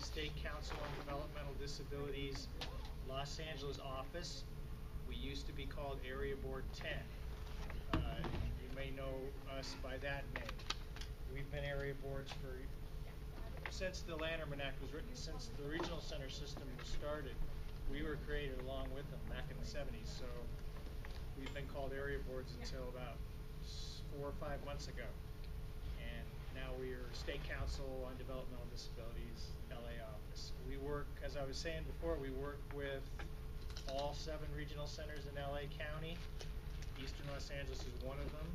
State Council on Developmental Disabilities Los Angeles office. We used to be called Area Board 10. You may know us by that name. We've been area boards since the Lanterman Act was written, since the regional center system was started. We were created along with them back in the 70s, so we've been called area boards until about 4 or 5 months ago. And now we are State Council on Developmental Disabilities, LA office. We work, as I was saying before, we work with all 7 regional centers in LA County. Eastern Los Angeles is one of them.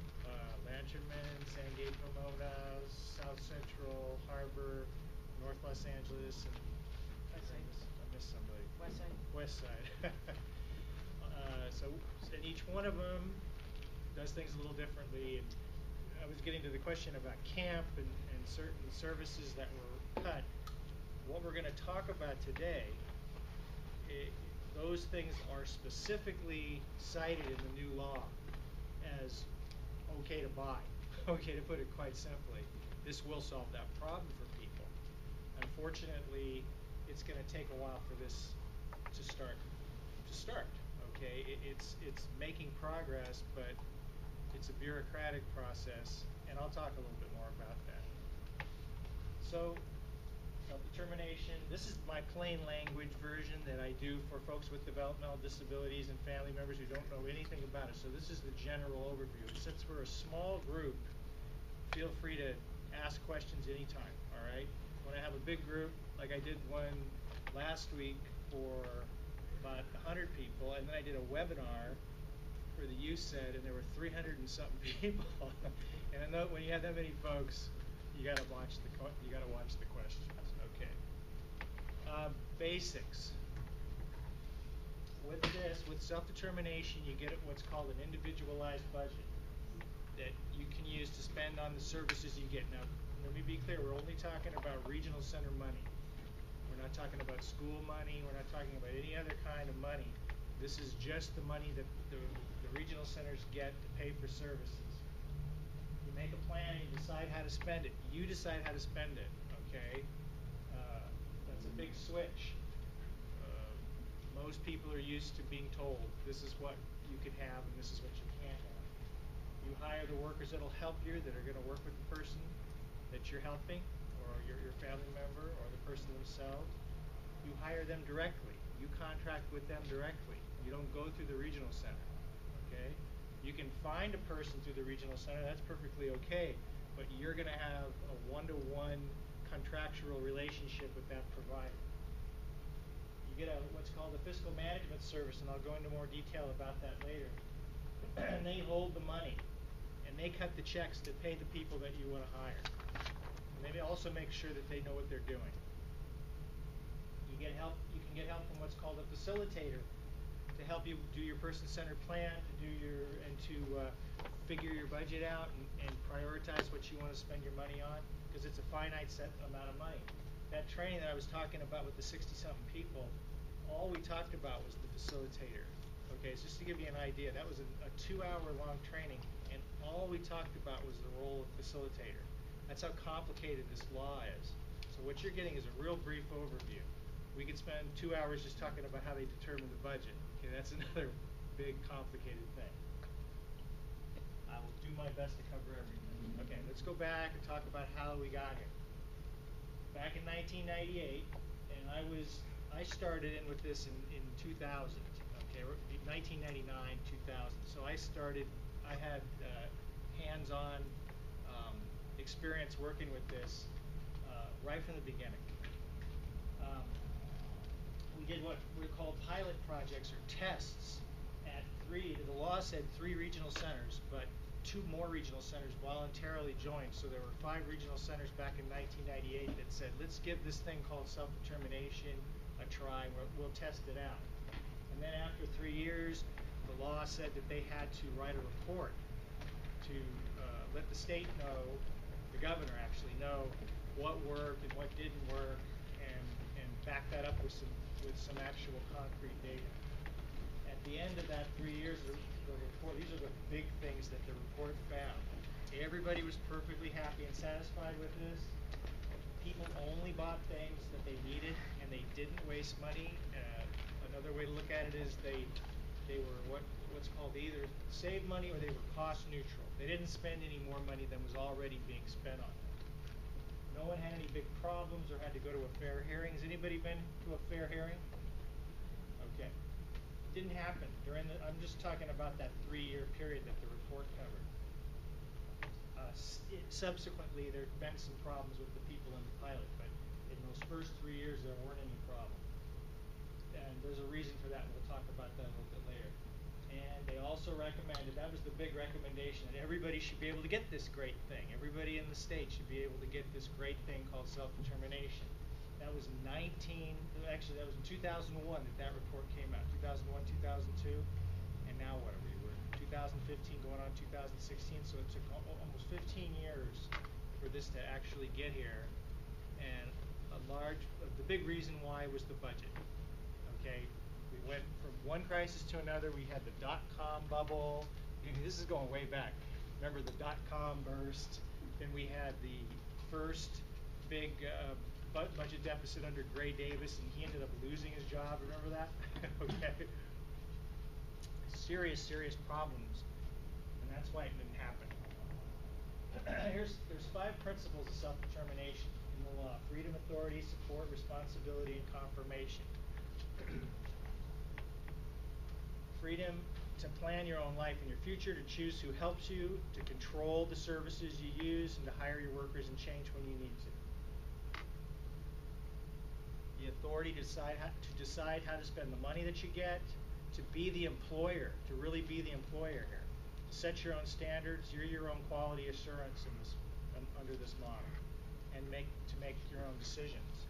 Lanterman, San Gabriel, Pomona, South Central, Harbor, North Los Angeles, and I missed somebody. West Side. And each one of them does things a little differently. And I was getting to the question about camp and certain services that were cut. What we're going to talk about today, those things are specifically cited in the new law as okay to buy. Okay, to put it quite simply. This will solve that problem for people. Unfortunately, it's going to take a while for this to start. Okay, it's making progress, but it's a bureaucratic process, and I'll talk a little bit more about that. So, self-determination. This is my plain language version that I do for folks with developmental disabilities and family members who don't know anything about it. So this is the general overview. Since we're a small group, feel free to ask questions anytime, all right? When I have a big group, like I did one last week for about 100 people, and then I did a webinar for the youth set, and there were 300 and something people. And I know when you have that many folks, you got to watch the questions. Okay. Basics. With this, with self-determination, you get what's called an individualized budget that you can use to spend on the services you get. Now, let me be clear, we're only talking about regional center money. We're not talking about school money. We're not talking about any other kind of money. This is just the money that the regional centers get to pay for services. You make a plan and you decide how to spend it. You decide how to spend it, okay? That's a big switch. Most people are used to being told this is what you can have and this is what you can't have. You hire the workers that will help you, that are going to work with the person that you're helping, or your family member, or the person themselves. You hire them directly. You contract with them directly. You don't go through the regional center, okay? You can find a person through the regional center, that's perfectly okay, but you're going to have a one-to-one contractual relationship with that provider. You get what's called a fiscal management service, and I'll go into more detail about that later. And they hold the money, and they cut the checks to pay the people that you want to hire. And they also make sure that they know what they're doing. You get help. You can get help from what's called a facilitator to help you do your person-centered plan, to figure your budget out and prioritize what you want to spend your money on, because it's a finite set amount of money. That training that I was talking about with the 60-something people, all we talked about was the facilitator. Okay, so just to give you an idea, that was a 2-hour-long training, and all we talked about was the role of facilitator. That's how complicated this law is. So what you're getting is a real brief overview. We could spend 2 hours just talking about how they determine the budget. Okay, that's another big, complicated thing. I will do my best to cover everything. Okay, let's go back and talk about how we got here. Back in 1998, and I started in with this in 2000. Okay, 1999, 2000. So I had hands-on experience working with this right from the beginning. We did what were called pilot projects or tests at the law said 3 regional centers, but 2 more regional centers voluntarily joined. So there were 5 regional centers back in 1998 that said, let's give this thing called self-determination a try. We'll test it out. And then after 3 years, the law said that they had to write a report to let the state know, the governor actually know, what worked and what didn't work, and back that up with some actual concrete data. At the end of that 3 years, the report, these are the big things that the report found. Everybody was perfectly happy and satisfied with this. People only bought things that they needed and they didn't waste money. Another way to look at it is they were what's called either save money or they were cost neutral. They didn't spend any more money than was already being spent on them. No one had any big problems or had to go to a fair hearing. Has anybody been to a fair hearing? Okay. It didn't happen during the, I'm just talking about that 3-year period that the report covered. Subsequently, there have been some problems with the people in the pilot, but in those first 3 years, there weren't any problems. And there's a reason for that, and we'll talk about that a little bit later. And they also recommended, that was the big recommendation, that everybody should be able to get this great thing. Everybody in the state should be able to get this great thing called self-determination. That was actually that was in 2001 that report came out, 2001, 2002, and now what are we? We're in 2015 going on 2016, so it took almost 15 years for this to actually get here. And the big reason why was the budget. Okay, we went from one crisis to another. We had the dot-com bubble. This is going way back. Remember the dot-com burst? Then we had the first big budget deficit under Gray Davis, and he ended up losing his job. Remember that? Okay. Serious problems, and that's why it didn't happen. There's 5 principles of self-determination in the law: freedom, authority, support, responsibility, and confirmation. Freedom to plan your own life and your future, to choose who helps you, to control the services you use, and to hire your workers and change when you need to. The authority to decide how to spend the money that you get, to be the employer, to really be the employer here, to set your own standards. You're your own quality assurance under this model, and to make your own decisions.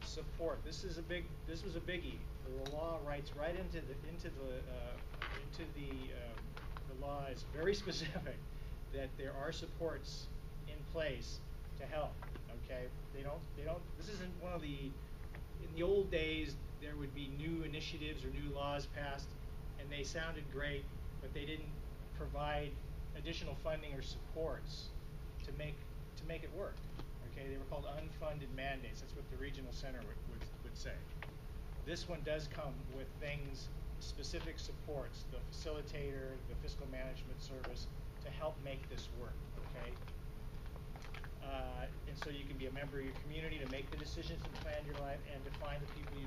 Support. This was a biggie. The law writes right into the law is very specific that there are supports in place to help. Okay, they don't. This isn't one of the. In the old days, there would be new initiatives or new laws passed, and they sounded great, but they didn't provide additional funding or supports to make it work. Okay, they were called unfunded mandates. That's what the regional center would say. This one does come with things, specific supports, the facilitator, the fiscal management service, to help make this work. Okay. And so you can be a member of your community to make the decisions and plan your life, and to find the people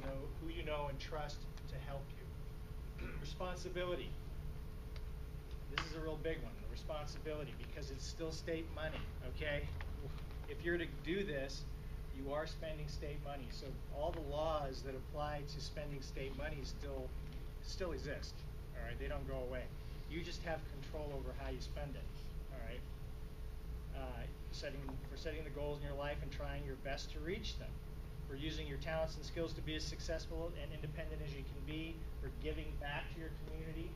who you know and trust to help you. Responsibility. This is a real big one, the responsibility, because it's still state money, okay? If you're to do this, you are spending state money, so all the laws that apply to spending state money still exist, all right? They don't go away. You just have control over how you spend it, all right? For setting the goals in your life and trying your best to reach them, for using your talents and skills to be as successful and independent as you can be, for giving back to your community,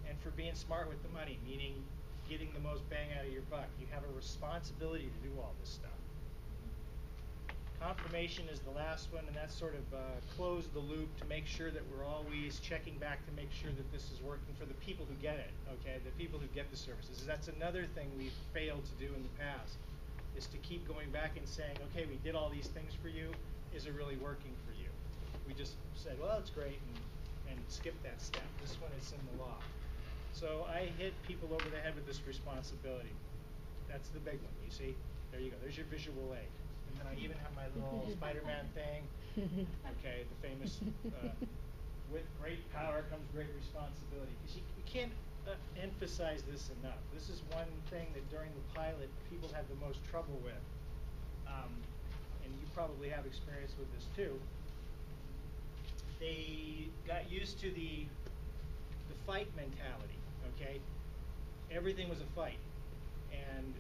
and for being smart with the money, meaning getting the most bang out of your buck. You have a responsibility to do all this stuff. Confirmation is the last one, and that's sort of close the loop to make sure that we're always checking back to make sure that this is working for the people who get it, okay, the people who get the services. That's another thing we've failed to do in the past, is to keep going back and saying, okay, we did all these things for you, is it really working for you? We just said, well, it's great, and skip that step. This one is in the law. So I hit people over the head with this responsibility. That's the big one, you see? There you go, there's your visual aid. And then I even have my little Spider-Man thing, okay, the famous, with great power comes great responsibility. Because you can't emphasize this enough. This is one thing that during the pilot people had the most trouble with. And you probably have experience with this too. They got used to the fight mentality, okay? Everything was a fight. And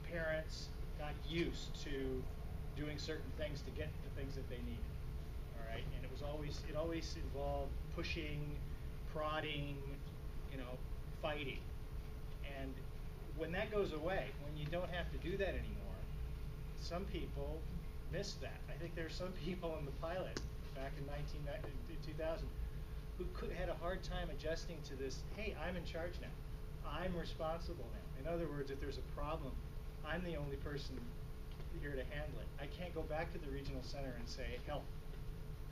parents got used to doing certain things to get the things that they needed. All right, and it always involved pushing, prodding, fighting. And when that goes away, when you don't have to do that anymore, some people miss that. I think there are some people in the pilot back in 2000 who had a hard time adjusting to this. Hey, I'm in charge now. I'm responsible now. In other words, if there's a problem, I'm the only person here to handle it. I can't go back to the regional center and say, help.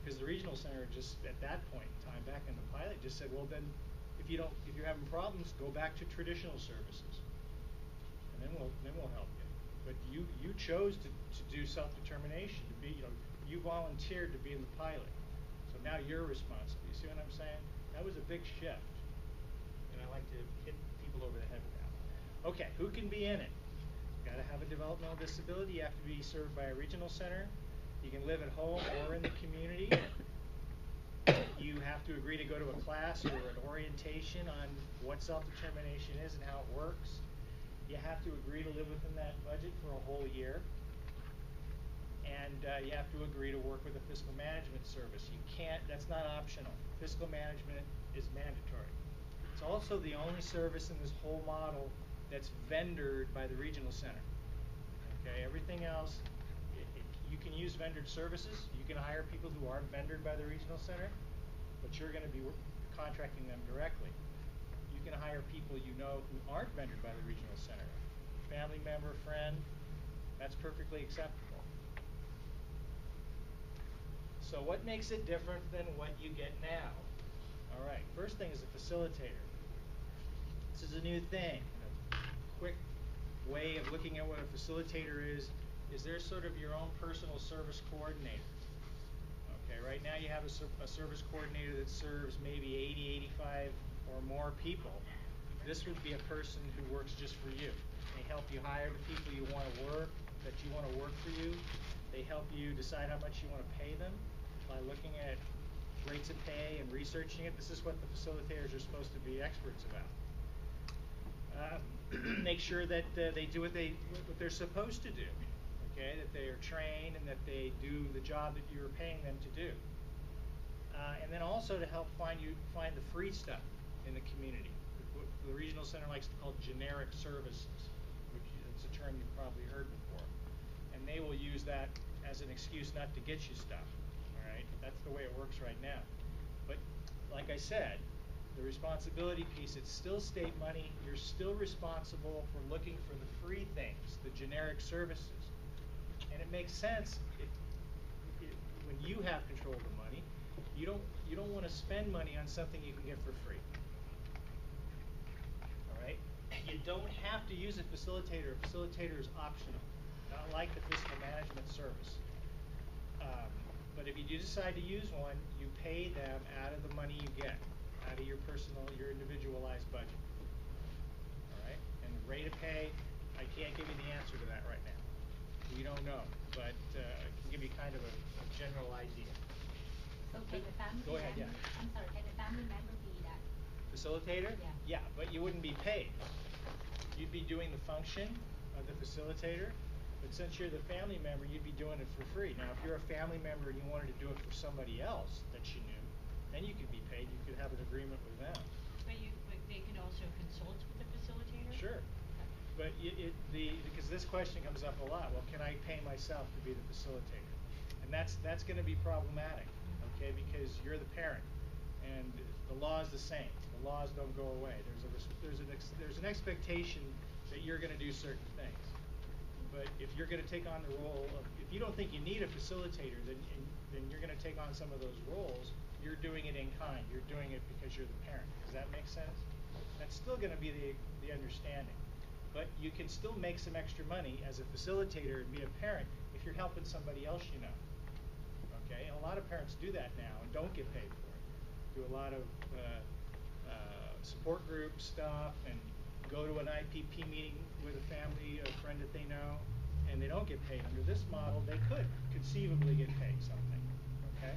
Because the regional center just, at that point in time, back in the pilot, just said, well then, if you're having problems, go back to traditional services. And then we'll help you. But you chose to do self-determination, to be, you volunteered to be in the pilot. So now you're responsible. You see what I'm saying? That was a big shift. And I like to hit people over the head with that. Okay, who can be in it? Got to have a developmental disability. You have to be served by a regional center. You can live at home or in the community. You have to agree to go to a class or an orientation on what self-determination is and how it works. You have to agree to live within that budget for a whole year. And you have to agree to work with a fiscal management service. You can't, that's not optional. Fiscal management is mandatory. It's also the only service in this whole model that's vendored by the regional center. Okay, everything else, you can use vendored services. You can hire people who aren't vendored by the regional center, but you're going to be contracting them directly. You can hire people you know who aren't vendored by the regional center. Family member, friend, that's perfectly acceptable. So what makes it different than what you get now? All right, first thing is a facilitator. This is a new thing. A quick way of looking at what a facilitator is they're sort of your own personal service coordinator. Okay, right now you have a service coordinator that serves maybe 80, 85 or more people. This would be a person who works just for you. They help you hire the people you want to work, that you want to work for you. They help you decide how much you want to pay them by looking at rates of pay and researching it. This is what the facilitators are supposed to be experts about. Make sure that they do what they're supposed to do. Okay, that they are trained and that they do the job that you're paying them to do. And then also to help find the free stuff in the community. What the regional center likes to call generic services, which is a term you've probably heard before. And they will use that as an excuse not to get you stuff. All right, that's the way it works right now. But like I said, the responsibility piece, it's still state money. You're still responsible for looking for the free things, the generic services. And it makes sense when you have control of the money. You don't want to spend money on something you can get for free. All right? You don't have to use a facilitator. A facilitator is optional, not like the fiscal management service. But if you do decide to use one, you pay them out of the money you get, out of your individualized budget. All right? And the rate of pay, I can't give you the answer to that right now. We don't know, but I can give you kind of a general idea. So can the family Go ahead, member, yeah. I'm sorry, can the family member be that? Facilitator? Yeah. Yeah, but you wouldn't be paid. You'd be doing the function of the facilitator, but since you're the family member, you'd be doing it for free. Now, if you're a family member and you wanted to do it for somebody else that you knew, then you could be paid. You could have an agreement with them. But they can also consult with the facilitator? Sure. But because this question comes up a lot. Well, can I pay myself to be the facilitator? And that's going to be problematic, okay? Because you're the parent, and the law is the same. The laws don't go away. There's an expectation that you're going to do certain things. But if you're going to take on the role of, if you don't think you need a facilitator, then you're going to take on some of those roles. You're doing it in kind. You're doing it because you're the parent. Does that make sense? That's still going to be the understanding. But you can still make some extra money as a facilitator and be a parent if you're helping somebody else you know. Okay, and a lot of parents do that now and don't get paid for it. Do a lot of support group stuff and go to an IPP meeting with a family, a friend that they know, and they don't get paid. Under this model, they could conceivably get paid something. Okay,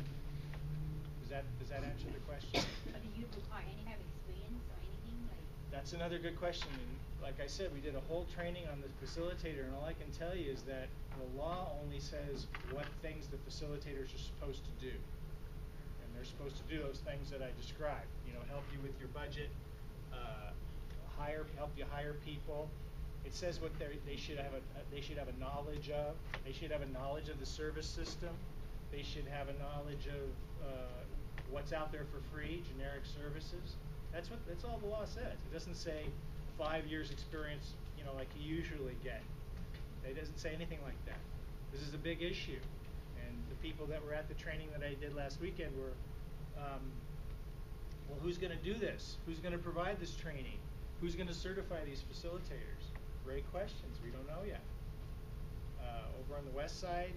does that answer the question? But do you require any kind of experience or anything like? That's another good question. And like I said, we did a whole training on the facilitator, and all I can tell you is that the law only says what things the facilitators are supposed to do. And they're supposed to do those things that I described. You know, help you with your budget, help you hire people. It says what they should have a knowledge of. They should have a knowledge of the service system. They should have a knowledge of what's out there for free, generic services. That's all the law says. It doesn't say 5 years experience, you know, like you usually get. It doesn't say anything like that. This is a big issue. And the people that were at the training that I did last weekend were, well, who's going to do this? Who's going to provide this training? Who's going to certify these facilitators? Great questions. We don't know yet. Over on the west side,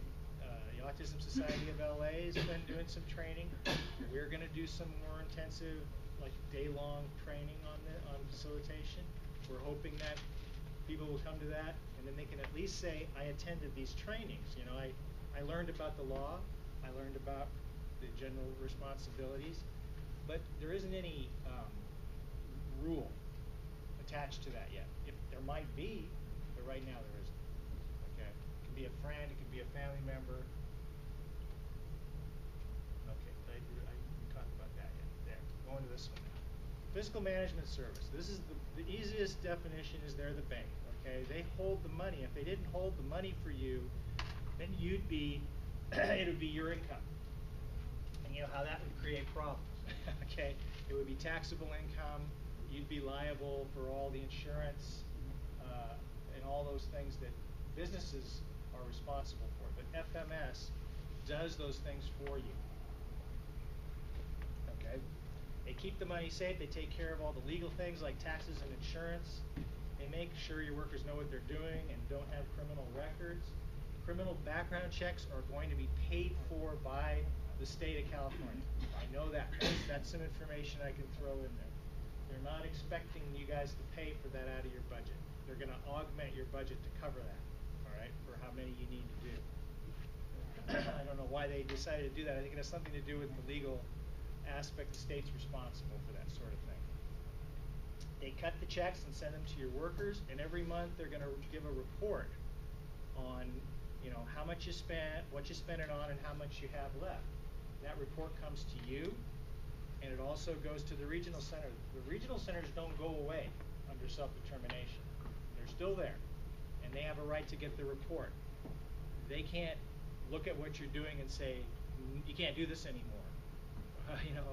the Autism Society of LA has been doing some training. We're going to do some more intensive, like day-long training on facilitation. We're hoping that people will come to that, and then they can at least say, I attended these trainings. You know, I learned about the law. I learned about the general responsibilities. But there isn't any rule attached to that yet. If there might be, but right now there isn't. Okay, it can be a friend, it can be a family member. Okay, we talked about that yet. There, going to this one now. Fiscal management service. This is the easiest definition. Is they're the bank. Okay, they hold the money. If they didn't hold the money for you, then you'd be, it would be your income. And you know how that would create problems. Okay, it would be taxable income. You'd be liable for all the insurance and all those things that businesses are responsible for. But FMS does those things for you. Okay, they keep the money safe. They take care of all the legal things like taxes and insurance. They make sure your workers know what they're doing and don't have criminal records. Criminal background checks are going to be paid for by the state of California. I know that. That's some information I can throw in there. They're not expecting you guys to pay for that out of your budget. They're going to augment your budget to cover that, all right, for how many you need to do. I don't know why they decided to do that. I think it has something to do with the legal aspect. The state's responsible for that sort of thing. They cut the checks and send them to your workers, and every month they're going to give a report on, you know, how much you spent, what you spent it on, and how much you have left. That report comes to you, and it also goes to the regional center. The regional centers don't go away under self-determination. They're still there, and they have a right to get the report. They can't look at what you're doing and say, you can't do this anymore. You know,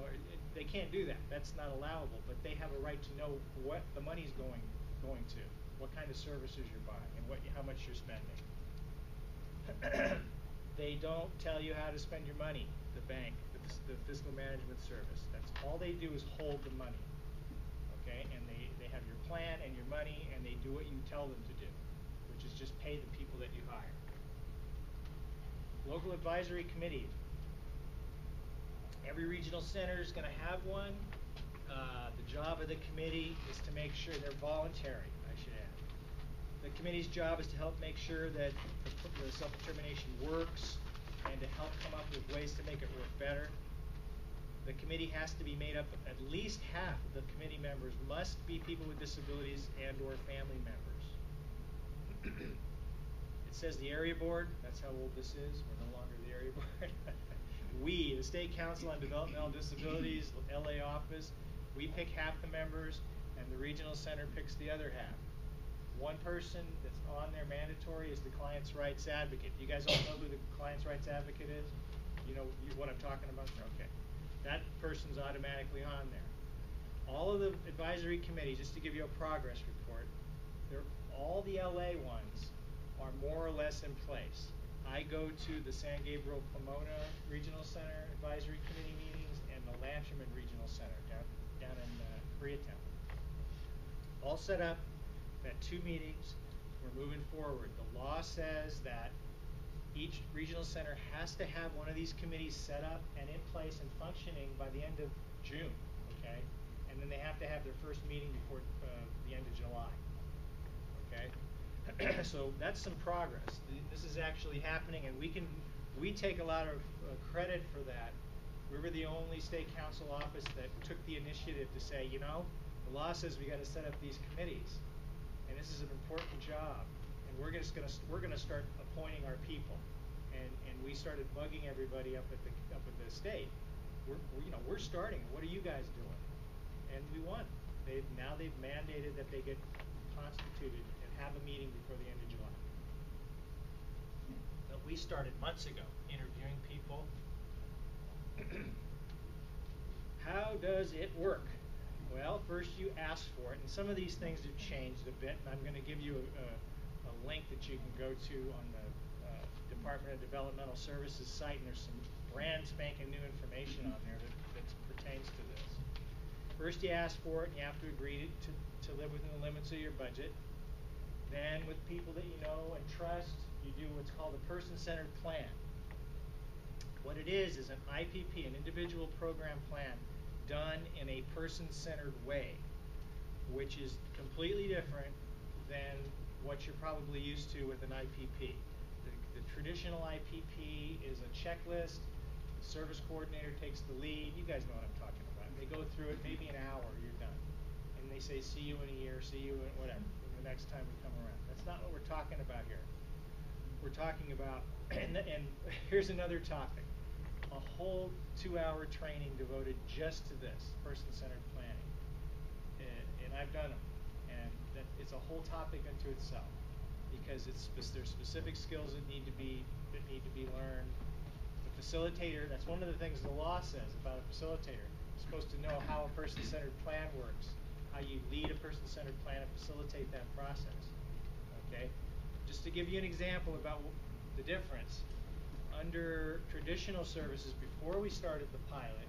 they can't do that. That's not allowable, but they have a right to know what the money's going to, what kind of services you're buying, and how much you're spending. They don't tell you how to spend your money, the bank, the fiscal management service. That's all they do is hold the money. Okay, and they have your plan and your money, and they do what you tell them to do, which is just pay the people that you hire. Local advisory committee. Every regional center is going to have one. The job of the committee is to make sure they're voluntary, I should add. The committee's job is to help make sure that the self-determination works and to help come up with ways to make it work better. The committee has to be made up of at least half of the committee members must be people with disabilities and or family members. It says the area board, that's how old this is, we're no longer the area board. We, the State Council on Developmental Disabilities, LA office, we pick half the members and the regional center picks the other half. One person that's on there mandatory is the client's rights advocate. You guys all know who the client's rights advocate is? You know what I'm talking about? Okay. That person's automatically on there. All of the advisory committees, just to give you a progress report, all the LA ones are more or less in place. I go to the San Gabriel Pomona Regional Center Advisory Committee meetings and the Lanterman Regional Center down in Koreatown. All set up, at 2 meetings, we're moving forward. The law says that each regional center has to have one of these committees set up and in place and functioning by the end of June, okay? And then they have to have their first meeting before the end of July, okay? So that's some progress. This is actually happening, and we take a lot of credit for that. We were the only state council office that took the initiative to say, you know, the law says we got to set up these committees, and this is an important job, and we're gonna start appointing our people, and we started bugging everybody up at the state. We're starting. What are you guys doing? And we won. They've mandated that they get constituted and have a meeting before the end of July. But we started months ago interviewing people. How does it work? Well, first you ask for it, and some of these things have changed a bit, and I'm going to give you a link that you can go to on the Department of Developmental Services site, and there's some brand spanking new information on there that pertains to this. First, you ask for it, and you have to agree to live within the limits of your budget. Then, with people that you know and trust, you do what's called a person-centered plan. What it is an IPP, an individual program plan, done in a person-centered way, which is completely different than what you're probably used to with an IPP. The traditional IPP is a checklist. The service coordinator takes the lead. You guys know what I'm talking about. They go through it, maybe an hour, you're done. And they say, see you in a year, see you in whatever, the next time we come around. That's not what we're talking about here. We're talking about, and here's another topic, a whole 2-hour training devoted just to this, person-centered planning. And I've done them. And it's a whole topic unto itself, because there's specific skills that need to be learned. The facilitator, that's one of the things the law says about a facilitator. You're supposed to know how a person-centered plan works, how you lead a person-centered plan and facilitate that process. Okay? Just to give you an example about the difference, under traditional services, before we started the pilot,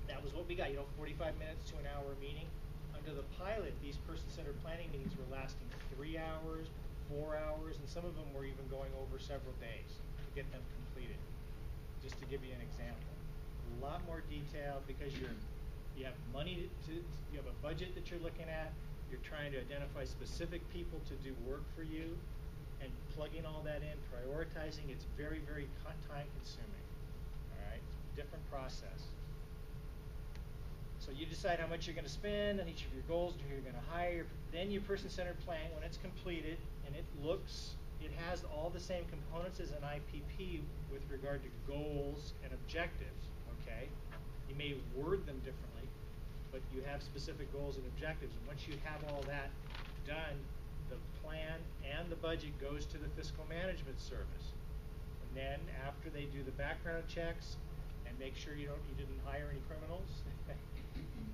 that was what we got, 45 minutes to an hour meeting. Under the pilot, these person-centered planning meetings were lasting 3 hours, 4 hours, and some of them were even going over several days to get them completed. Just to give you an example. A lot more detail, because you have money you have a budget that you're looking at, you're trying to identify specific people to do work for you, and plugging all that in, prioritizing, it's very, very time consuming. Alright? Different process. So you decide how much you're going to spend on each of your goals, who you're going to hire. Then your person-centered plan, when it's completed, and it has all the same components as an IPP with regard to goals and objectives, okay? You may word them differently, but you have specific goals and objectives. And once you have all that done, the plan and the budget goes to the fiscal management service. And then after they do the background checks and make sure you didn't hire any criminals,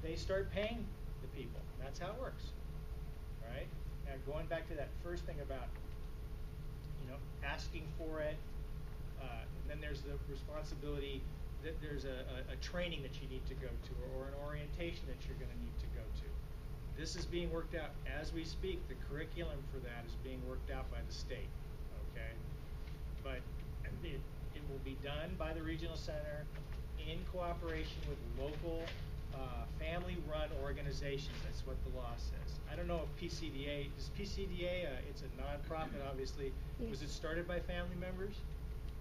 they start paying the people. That's how it works. Right? Now, going back to that first thing about asking for it, and then there's the responsibility that there's a training that you need to go to, or an orientation that you're going to need to go to. This is being worked out as we speak. The curriculum for that is being worked out by the state. Okay? But it will be done by the regional center in cooperation with local family-run organizations. That's what the law says. I don't know if PCDA, it's a non-profit, obviously. Yes. Was it started by family members?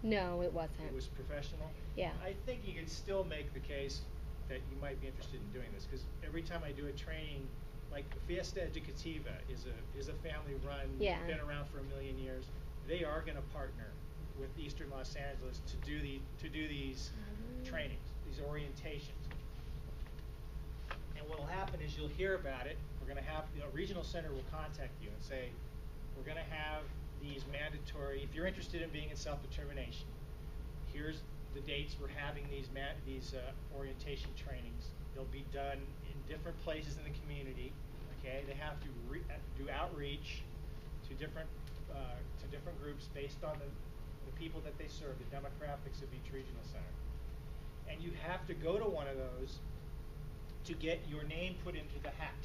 No, it wasn't. It was professional? Yeah. I think you could still make the case that you might be interested in doing this, because every time I do a training, like Fiesta Educativa is a family-run, Yeah. been around for 1,000,000 years. They are going to partner with Eastern Los Angeles to do these trainings, these orientations. And what will happen is you'll hear about it. We're going to have, regional center will contact you and say, we're going to have these mandatory, if you're interested in being in self-determination, here's the dates we're having these orientation trainings. They'll be done in different places in the community. Okay, they have to do outreach to different groups based on the people that they serve, the demographics of each regional center. And you have to go to one of those to get your name put into the hat,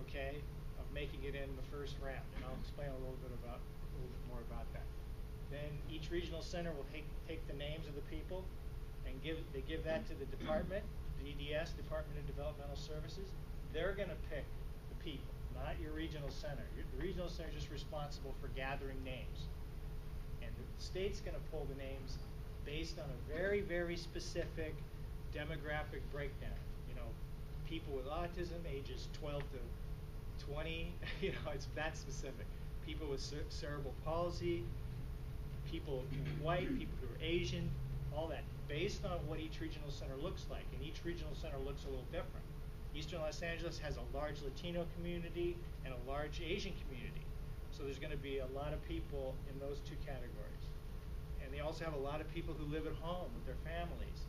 okay, of making it in the first round. And I'll explain a little bit more about that. Then each regional center will take the names of the people and they give that to the department, the DDS, Department of Developmental Services. They're going to pick the people, not your regional center. The regional center is just responsible for gathering names. And the state's going to pull the names based on a very, very specific demographic breakdown. People with autism, ages 12 to 20, it's that specific. People with cerebral palsy, people who are white, people who are Asian, all that, based on what each regional center looks like. And each regional center looks a little different. Eastern Los Angeles has a large Latino community and a large Asian community. So there's going to be a lot of people in those two categories. And they also have a lot of people who live at home with their families.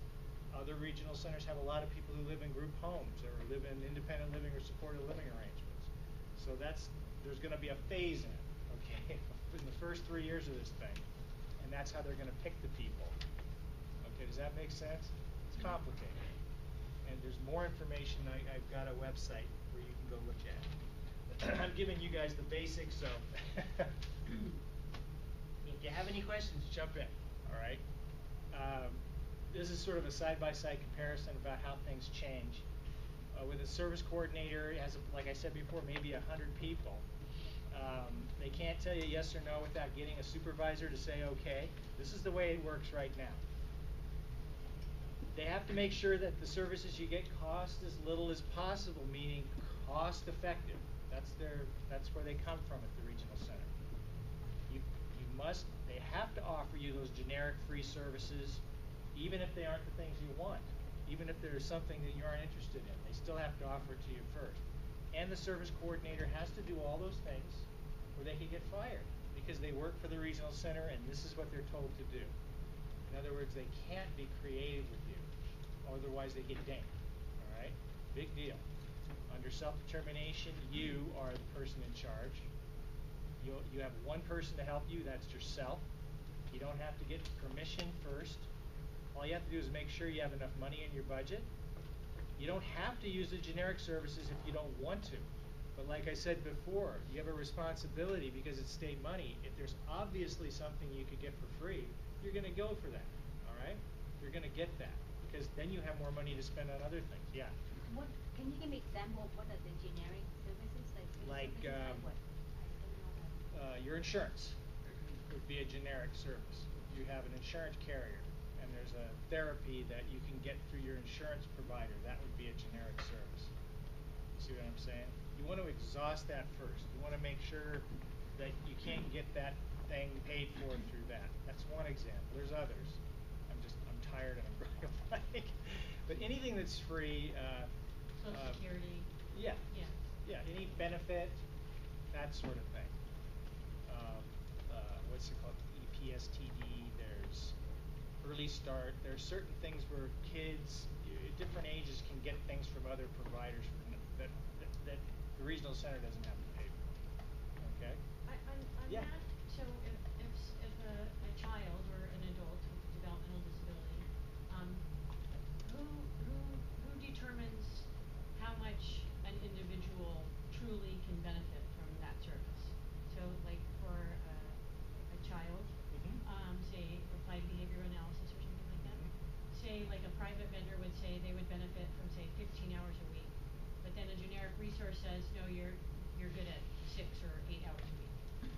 Other regional centers have a lot of people who live in group homes or live in independent living or supported living arrangements. So there's going to be a phase in, okay? in the first 3 years of this thing, and that's how they're going to pick the people. Okay, does that make sense? It's complicated, and there's more information. I've got a website where you can go look at. I'm giving you guys the basics, so if you have any questions, jump in. All right. This is sort of a side-by-side comparison about how things change. With a service coordinator, it has, like I said before, maybe 100 people. They can't tell you yes or no without getting a supervisor to say okay. This is the way it works right now. They have to make sure that the services you get cost as little as possible, meaning cost effective. That's where they come from at the regional center. They have to offer you those generic free services, even if they aren't the things you want. Even if there's something that you aren't interested in, they still have to offer it to you first. And the service coordinator has to do all those things or they could get fired because they work for the regional center and this is what they're told to do. In other words, they can't be creative with you, otherwise they get dinged. All right? Big deal. Under self-determination, you are the person in charge. You have one person to help you, that's yourself. You don't have to get permission first. All you have to do is make sure you have enough money in your budget. You don't have to use the generic services if you don't want to. But like I said before, you have a responsibility because it's state money. If there's obviously something you could get for free, you're going to go for that. All right? You're going to get that because then you have more money to spend on other things. Yeah. Can you give me example of what are the generic services Like what? I don't know that. your insurance would be a generic service. You have an insurance carrier and there's a therapy that you can get through your insurance provider. That would be a generic service. See what I'm saying? You want to exhaust that first. You want to make sure that you can't get that thing paid for through that. That's one example. There's others. I'm tired and I'm going to blank. But anything that's free. Social Security. Yeah. Yeah. Yeah. Any benefit, that sort of thing. What's it called? EPSTD. There's early start. There's certain things where kids, at different ages, can get things from other providers that the regional center doesn't have to pay for. Okay. On Yeah. that, so if a child or an adult with developmental disability, who determines how much an individual truly can benefit from that service? So, like for a child, say applied behavior analysis or something like that. Say like a private vendor would say they would benefit from say 15 hours a week, but then a generic resource says no, you're good at 6 or 8 hours a week.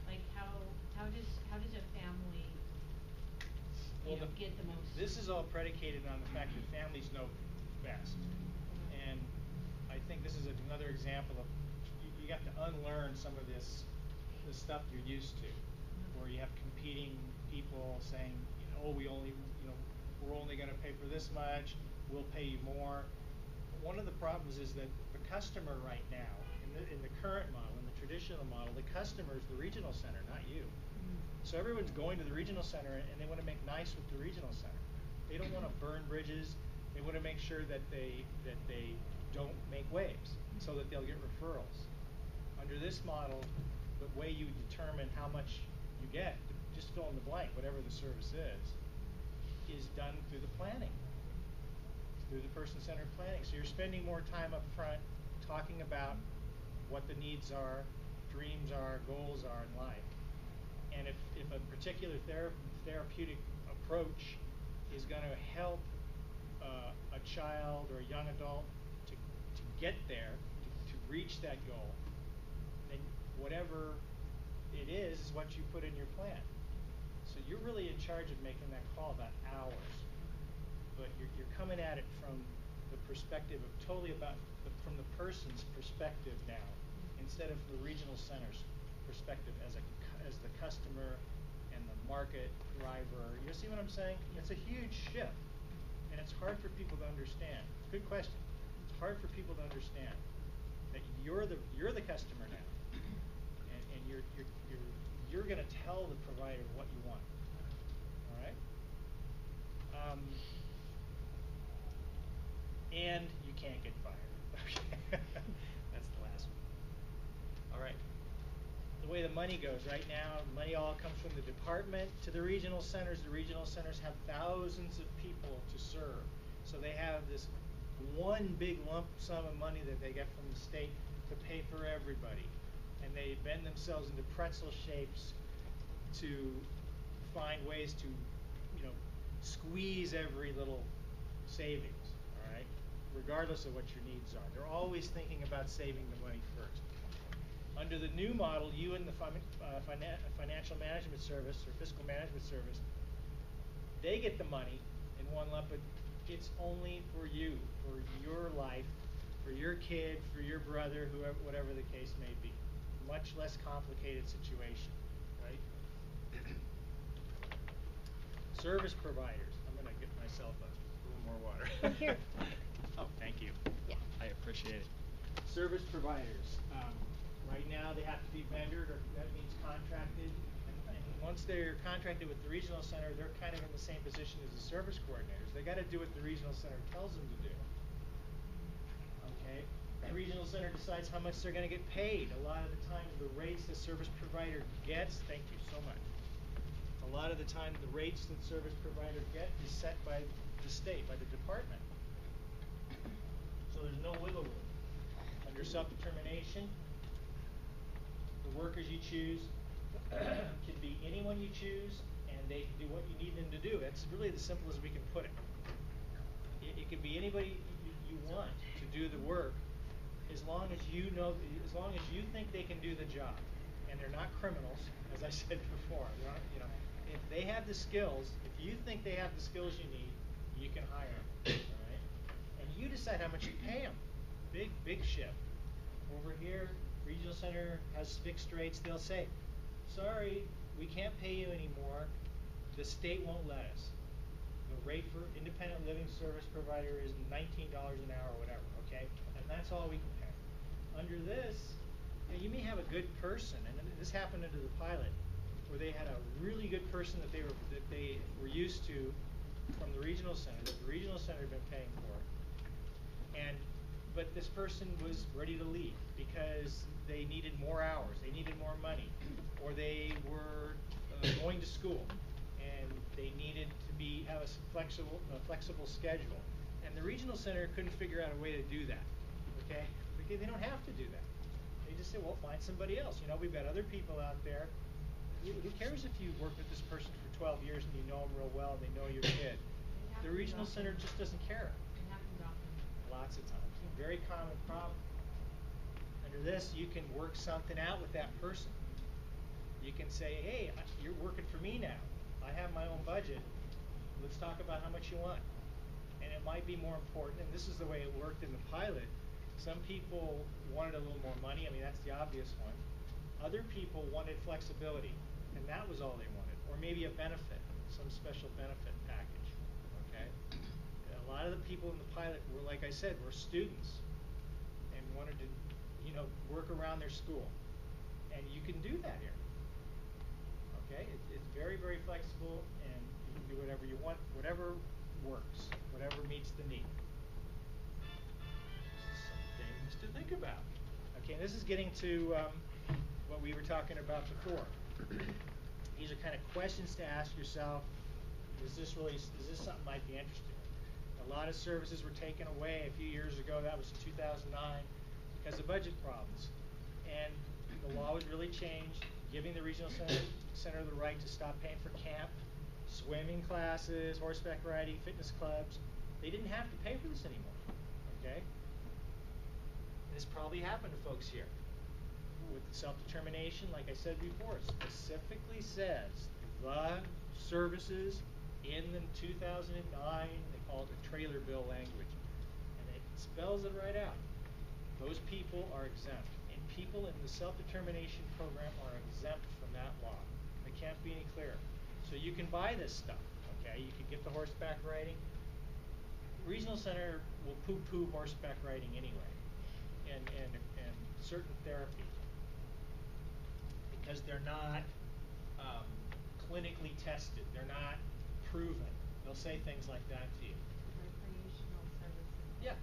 Like how does a family get the most? This is all predicated on the fact that families know best, and I think this is another example of you have to unlearn some of the stuff you're used to, where you have competing people saying, oh, we're only going to pay for this much, we'll pay you more. One of the problems is that the customer right now, in the current model, in the traditional model, the customer is the regional center, not you. So everyone's going to the regional center and they want to make nice with the regional center. They don't want to burn bridges. They want to make sure that they don't make waves so that they'll get referrals. Under this model, the way you determine how much you get, just fill in the blank, whatever the service is done through the planning, through the person-centered planning. So you're spending more time up front talking about what the needs are, dreams are, goals are in life. And if a particular therapeutic approach is going to help a child or a young adult to get there, to reach that goal, then whatever it is what you put in your plan. So you're really in charge of making that call about hours, but you're coming at it from the perspective of from the person's perspective now, instead of the regional center's perspective as the customer and the market driver. You see what I'm saying? It's a huge shift, and it's hard for people to understand. Good question. It's hard for people to understand that you're the customer now, and you're going to tell the provider what you want. All right. And you can't get fired. Okay. That's the last one. All right. The way the money goes. Right now, money all comes from the department to the regional centers. The regional centers have thousands of people to serve. So they have this one big lump sum of money that they get from the state to pay for everybody. And they bend themselves into pretzel shapes to find ways to, squeeze every little savings, all right? Regardless of what your needs are. They're always thinking about saving the money first. Under the new model, you and the financial management service or fiscal management service, they get the money in one lump, but it's only for you, for your life, for your kid, for your brother, whoever, whatever the case may be. Much less complicated situation, right? Service providers. I'm going to get myself a little more water. Oh, here. Oh, thank you. Yeah. I appreciate it. Service providers. Right now, they have to be vendored, or that means contracted. And once they're contracted with the regional center, they're kind of in the same position as the service coordinators. They got to do what the regional center tells them to do. Okay. The regional center decides how much they're going to get paid. A lot of the times, the rates the service provider gets. Thank you so much. A lot of the time, the rates that service provider get is set by the state, by the department. So there's no wiggle room. Under self-determination, the workers you choose can be anyone you choose, and they can do what you need them to do. That's really the simplest we can put it. It can be anybody you want to do the work, as long as you think they can do the job, and they're not criminals, as I said before. If they have the skills, if you think they have the skills you need, you can hire them. All right? And you decide how much you pay them. Big shift. Over here, regional center has fixed rates. They'll say, sorry, we can't pay you anymore. The state won't let us. The rate for independent living service provider is $19 an hour or whatever, okay? And that's all we can pay. Under this, you may have a good person, and this happened under the pilot, where they had a really good person that they were used to from the regional center, that the regional center had been paying for. But this person was ready to leave because they needed more hours, they needed more money, or they were going to school and they needed to have a flexible schedule. And the regional center couldn't figure out a way to do that. Okay? Because they don't have to do that. They just say, well, find somebody else. We've got other people out there. Who cares if you worked with this person for 12 years and you know them real well and they know your kid? The regional center just doesn't care. It happens often. Lots of times. Very common problem. Under this, you can work something out with that person. You can say, hey, you're working for me now. I have my own budget. Let's talk about how much you want. And it might be more important, and this is the way it worked in the pilot. Some people wanted a little more money. I mean, that's the obvious one. Other people wanted flexibility, and that was all they wanted. Or maybe a benefit, some special benefit package. Okay? A lot of the people in the pilot were, like I said, were students and wanted to, work around their school. And you can do that here. Okay? It's very, very flexible, and you can do whatever you want, whatever works, whatever meets the need. Some things to think about. Okay, this is getting to what we were talking about before. These are kind of questions to ask yourself. Is this something I'd be interested in? A lot of services were taken away a few years ago. That was in 2009 because of budget problems. And the law was really changed, giving the regional center the right to stop paying for camp, swimming classes, horseback riding, fitness clubs. They didn't have to pay for this anymore. Okay? This probably happened to folks here. With self-determination, like I said before, it specifically says the services in the 2009, they call it the trailer bill language, and it spells it right out. Those people are exempt, and people in the self-determination program are exempt from that law. It can't be any clearer. So you can buy this stuff, okay? You can get the horseback riding. Regional center will poo-poo horseback riding anyway, and certain therapy, because they're not clinically tested. They're not proven. They'll say things like that to you. Recreational services. Yeah.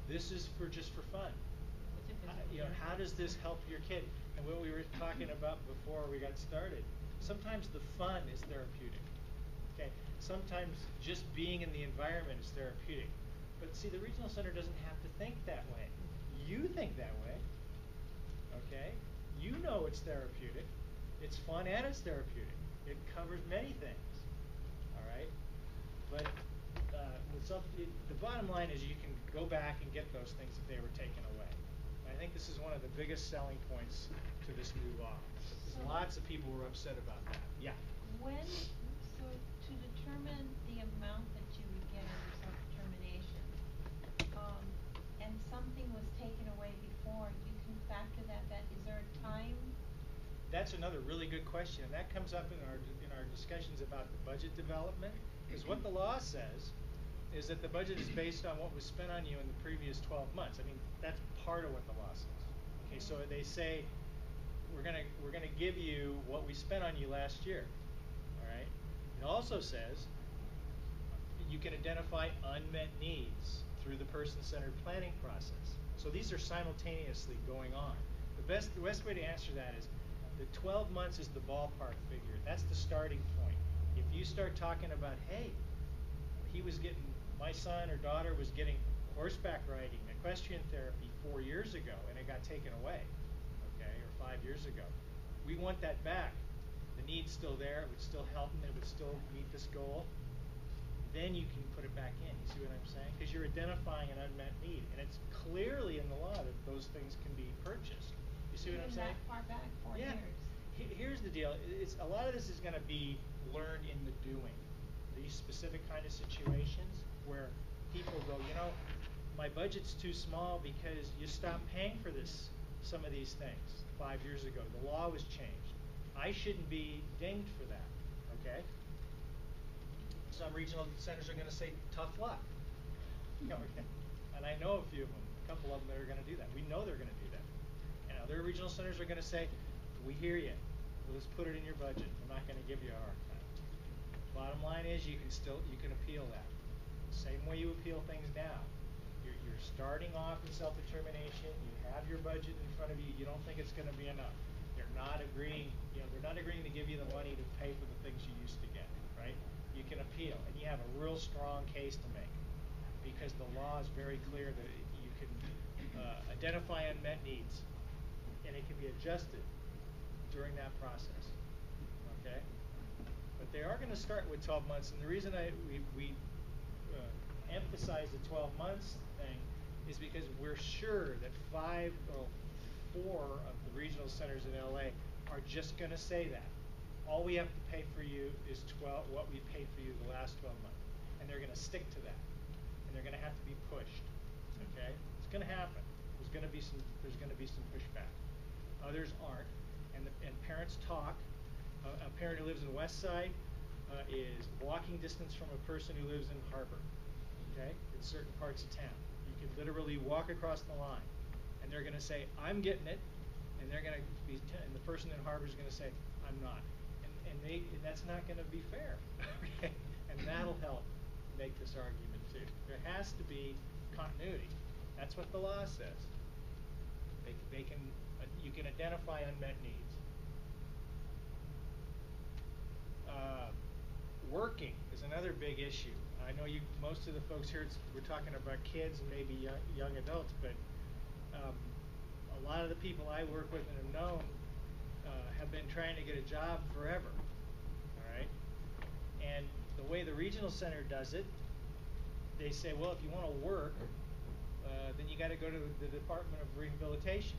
This is just for fun. What's a physical therapy? How does this help your kid? And what we were talking about before we got started, sometimes the fun is therapeutic. Okay, sometimes just being in the environment is therapeutic. But see, the regional center doesn't have to think that way. You think that way. Okay? You know it's therapeutic. It's fun and it's therapeutic. It covers many things. All right? But the bottom line is you can go back and get those things if they were taken away. And I think this is one of the biggest selling points to this new law. So Lots of people were upset about that. Yeah. So to determine the amount that you would get under self-determination, and something was taken away before, you can factor that, is there a time? That's another really good question, and that comes up in our discussions about the budget development. Because what the law says is that the budget is based on what was spent on you in the previous 12 months. I mean, that's part of what the law says. Okay, so they say we're gonna give you what we spent on you last year. All right. It also says you can identify unmet needs through the person-centered planning process. So these are simultaneously going on. The best way to answer that is the 12 months is the ballpark figure. That's the starting point. If you start talking about, hey, my son or daughter was getting horseback riding, equestrian therapy 4 years ago, and it got taken away, okay, or 5 years ago. We want that back. The need's still there. It would still help them. It would still meet this goal. Then you can put it back in. You see what I'm saying? Because you're identifying an unmet need, and it's clearly in the law that those things can be purchased. You see what I'm saying? Even that far back, 4 Yeah. years. Here's the deal. A lot of this is going to be learned in the doing. These specific kind of situations where people go, my budget's too small because you stopped paying for some of these things 5 years ago. The law was changed. I shouldn't be dinged for that, okay? Some regional centers are going to say, tough luck. Okay. And I know a few of them, a couple of them that are going to do that. We know they're going to do that. And other regional centers are going to say, we hear you. Well, let's put it in your budget. We're not going to give you a hard time. Bottom line is you can appeal that. Same way you appeal things now. You're starting off in self-determination. You have your budget in front of you. You don't think it's going to be enough. They're not agreeing. They're not agreeing to give you the money to pay for the things you used to get. Right? You can appeal, and you have a real strong case to make because the law is very clear that you can identify unmet needs, and it can be adjusted during that process. Okay? But they are going to start with 12 months, and the reason we emphasize the 12 months thing is because we're sure that 4 of the regional centers in LA are just going to say that. All we have to pay for you is what we paid for you the last 12 months, and they're going to stick to that, and they're going to have to be pushed. Okay, it's going to happen. There's going to be some pushback. Others aren't, and parents talk. A parent who lives in West Side is walking distance from a person who lives in Harbor. Okay, in certain parts of town, you can literally walk across the line, and they're going to say, "I'm getting it," and they're going to be, and the person in Harbor is going to say, "I'm not," and that's not going to be fair. Okay, and that'll help make this argument too. There has to be continuity. That's what the law says. You can identify unmet needs. Working is another big issue. I know most of the folks here, we're talking about kids and maybe young adults, but a lot of the people I work with and have known have been trying to get a job forever. All right, and the way the regional center does it, they say, well, if you want to work, then you got to go to the Department of Rehabilitation,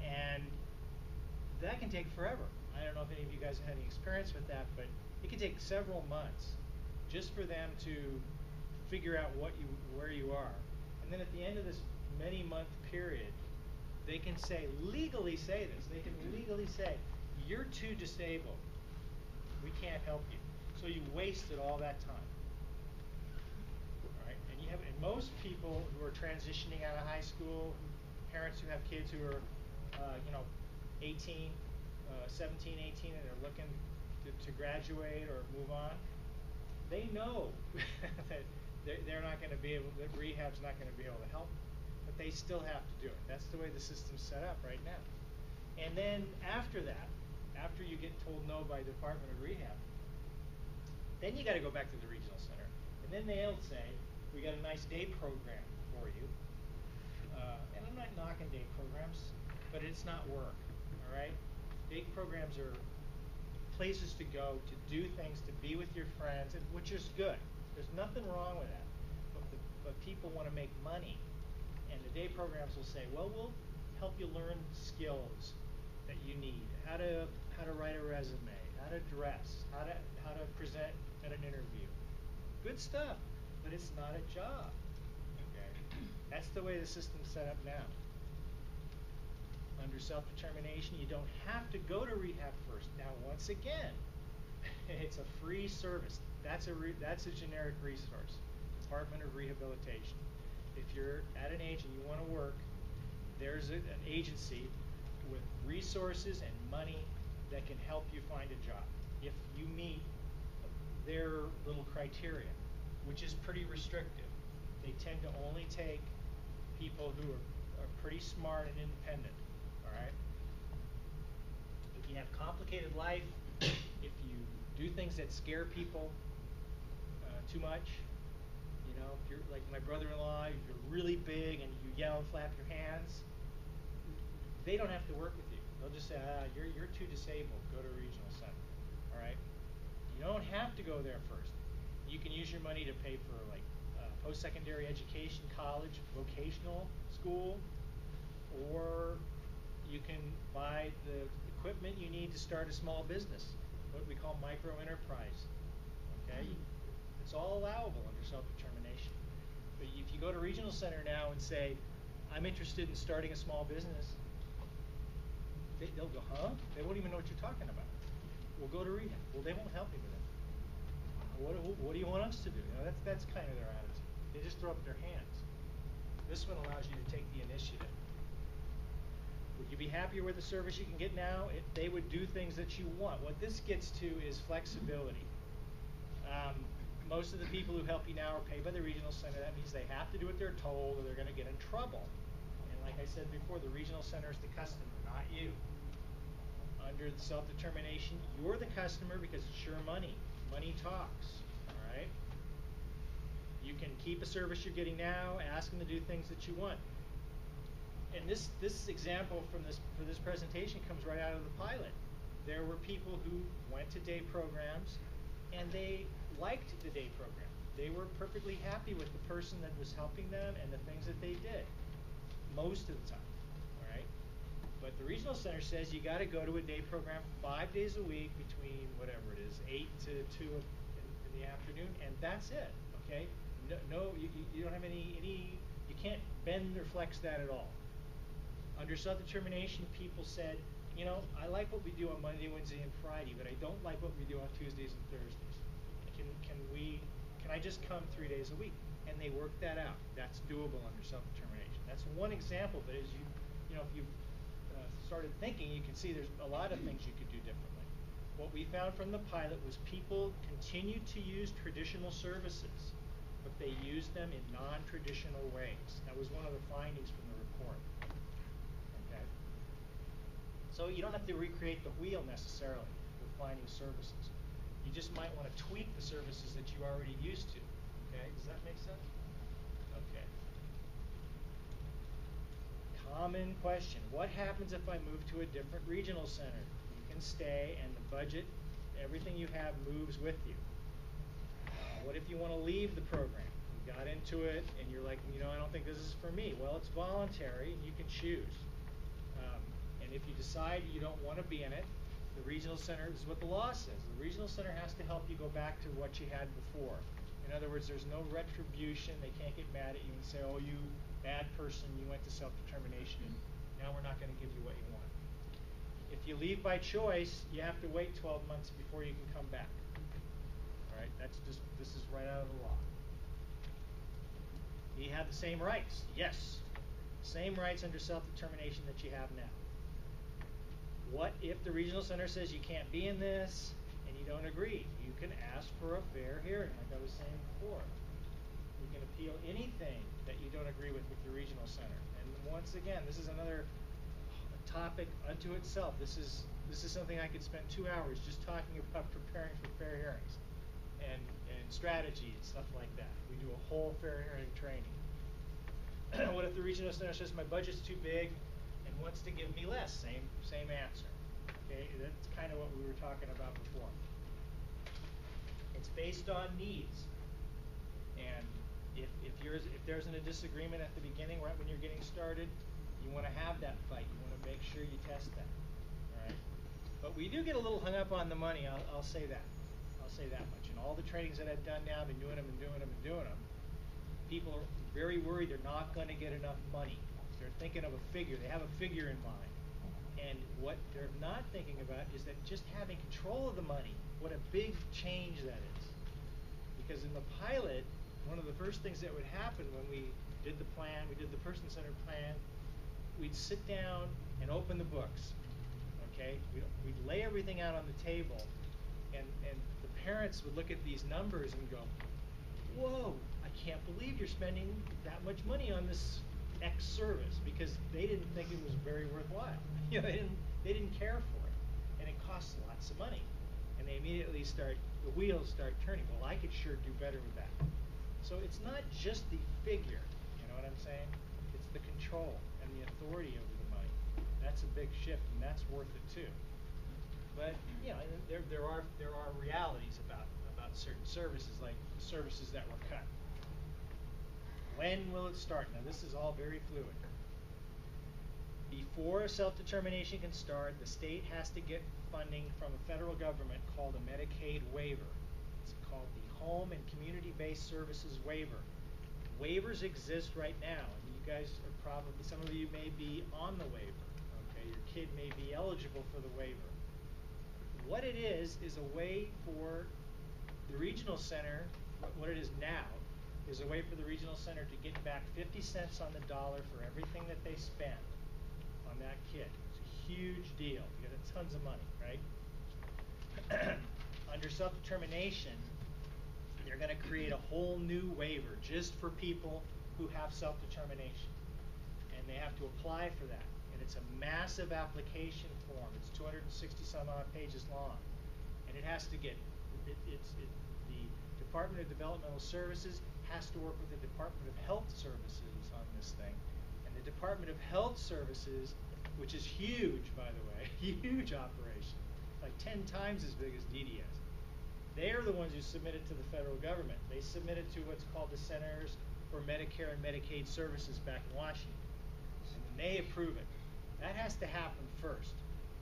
and that can take forever. I don't know if any of you guys have had any experience with that, but it can take several months just for them to figure out where you are. And then at the end of this many-month period, they can legally say this. They can legally say, you're too disabled. We can't help you. So you wasted all that time. All right? And most people who are transitioning out of high school, parents who have kids who are 18, 17, 18, and they're looking to graduate or move on, they know that they're not going to be able, that rehab's not going to be able to help them, but they still have to do it. That's the way the system's set up right now. And then after that, after you get told no by Department of Rehab, then you got to go back to the regional center. And then they'll say, we got a nice day program for you. And I'm not knocking day programs, but it's not work, all right? Day programs are places to go, to do things, to be with your friends, and which is good. There's nothing wrong with that. But people want to make money. And the day programs will say, well, we'll help you learn skills that you need. How to write a resume, how to dress, how to present at an interview. Good stuff, but it's not a job. Okay? That's the way the system's set up now. Under self-determination, you don't have to go to rehab first. Now, once again, it's a free service. That's a generic resource. Department of Rehabilitation. If you're at an age and you want to work, there's an agency with resources and money that can help you find a job if you meet their little criteria, which is pretty restrictive. They tend to only take people who are pretty smart and independent. All right. If you have complicated life, if you do things that scare people too much, you know, if you're like my brother-in-law, if you're really big and you yell and flap your hands, they don't have to work with you. They'll just say, you're too disabled. Go to a regional center. All right. You don't have to go there first. You can use your money to pay for like post-secondary education, college, vocational school, or you can buy the equipment you need to start a small business, what we call micro enterprise. Okay, it's all allowable under self-determination. But if you go to regional center now and say, I'm interested in starting a small business, they'll go, huh? They won't even know what you're talking about. We'll go to rehab. Well, they won't help you with it. What do you want us to do? You know, that's kind of their attitude. They just throw up their hands. This one allows you to take the initiative. Would you be happier with the service you can get now? They would do things that you want. What this gets to is flexibility. Most of the people who help you now are paid by the regional center. That means they have to do what they're told or they're going to get in trouble. And like I said before, the regional center is the customer, not you. Under the self-determination, you're the customer because it's your money. Money talks, all right? You can keep a service you're getting now, ask them to do things that you want. And this example for this presentation comes right out of the pilot. There were people who went to day programs and they liked the day program. They were perfectly happy with the person that was helping them and the things that they did most of the time, all right? But the regional center says you got to go to a day program 5 days a week between whatever it is, 8 to 2 in the afternoon, and that's it, okay? No, you don't have any, you can't bend or flex that at all. Under self-determination, people said, you know, I like what we do on Monday, Wednesday, and Friday, but I don't like what we do on Tuesdays and Thursdays. Can I just come 3 days a week? And they worked that out. That's doable under self-determination. That's one example, but as you know, if you've started thinking, you can see there's a lot of things you could do differently. What we found from the pilot was people continued to use traditional services, but they used them in non-traditional ways. That was one of the findings from the report. Okay. So you don't have to recreate the wheel necessarily with finding services. You just might want to tweak the services that you already used to. Okay, does that make sense? Okay. Common question. What happens if I move to a different regional center? You can stay and the budget, everything you have moves with you. What if you want to leave the program? You got into it and you're like, you know, I don't think this is for me. Well, it's voluntary and you can choose. And if you decide you don't want to be in it, the regional center, this is what the law says. The regional center has to help you go back to what you had before. In other words, there's no retribution. They can't get mad at you and say, oh, you bad person, you went to self-determination and now we're not going to give you what you want. If you leave by choice, you have to wait 12 months before you can come back. All right, this is right out of the law. You have the same rights. Yes. Same rights under self-determination that you have now. What if the regional center says you can't be in this and you don't agree? You can ask for a fair hearing, like I was saying before. You can appeal anything that you don't agree with the regional center. And once again, this is another topic unto itself. This is something I could spend 2 hours just talking about preparing for fair hearings and strategy and stuff like that. We do a whole fair hearing training. What if the regional center says my budget's too big and wants to give me less? Same answer. Okay, that's kind of what we were talking about before. It's based on needs. And if there isn't a disagreement at the beginning, right when you're getting started, you want to have that fight. You want to make sure you test that. All right. But we do get a little hung up on the money. I'll say that. I'll say that much. And all the trainings that I've done now, I've been doing them and doing them and doing them. People are very worried they're not going to get enough money. They're thinking of a figure. They have a figure in mind. And what they're not thinking about is that just having control of the money, what a big change that is. Because in the pilot, one of the first things that would happen when we did the plan, we did the person-centered plan, we'd sit down and open the books. Okay? We'd lay everything out on the table, and the parents would look at these numbers and go, whoa, I can't believe you're spending that much money on this X service, because they didn't think it was very worthwhile. You know, they didn't care for it, and it costs lots of money. And they immediately the wheels start turning. Well, I could sure do better with that. So it's not just the figure, you know what I'm saying? It's the control and the authority over the money. That's a big shift, and that's worth it too. But you know, there are realities about certain services, like services that were cut. When will it start? Now this is all very fluid. Before self-determination can start, the state has to get funding from the federal government called a Medicaid waiver. It's called the Home and Community-Based Services Waiver. Waivers exist right now, and you guys are probably, some of you may be on the waiver. Okay, your kid may be eligible for the waiver. What it is a way for the regional center, what it is now, is a way for the regional center to get back 50 cents on the dollar for everything that they spend on that kid. It's a huge deal. You get tons of money, right? Under self-determination, they're going to create a whole new waiver just for people who have self-determination. And they have to apply for that. And it's a massive application form. It's 260 some odd pages long. And it has to get, the Department of Developmental Services has to work with the Department of Health Services on this thing. And the Department of Health Services, which is huge, by the way, huge operation, like 10 times as big as DDS. They're the ones who submit it to the federal government. They submit it to what's called the Centers for Medicare and Medicaid Services back in Washington. And then they approve it. That has to happen first.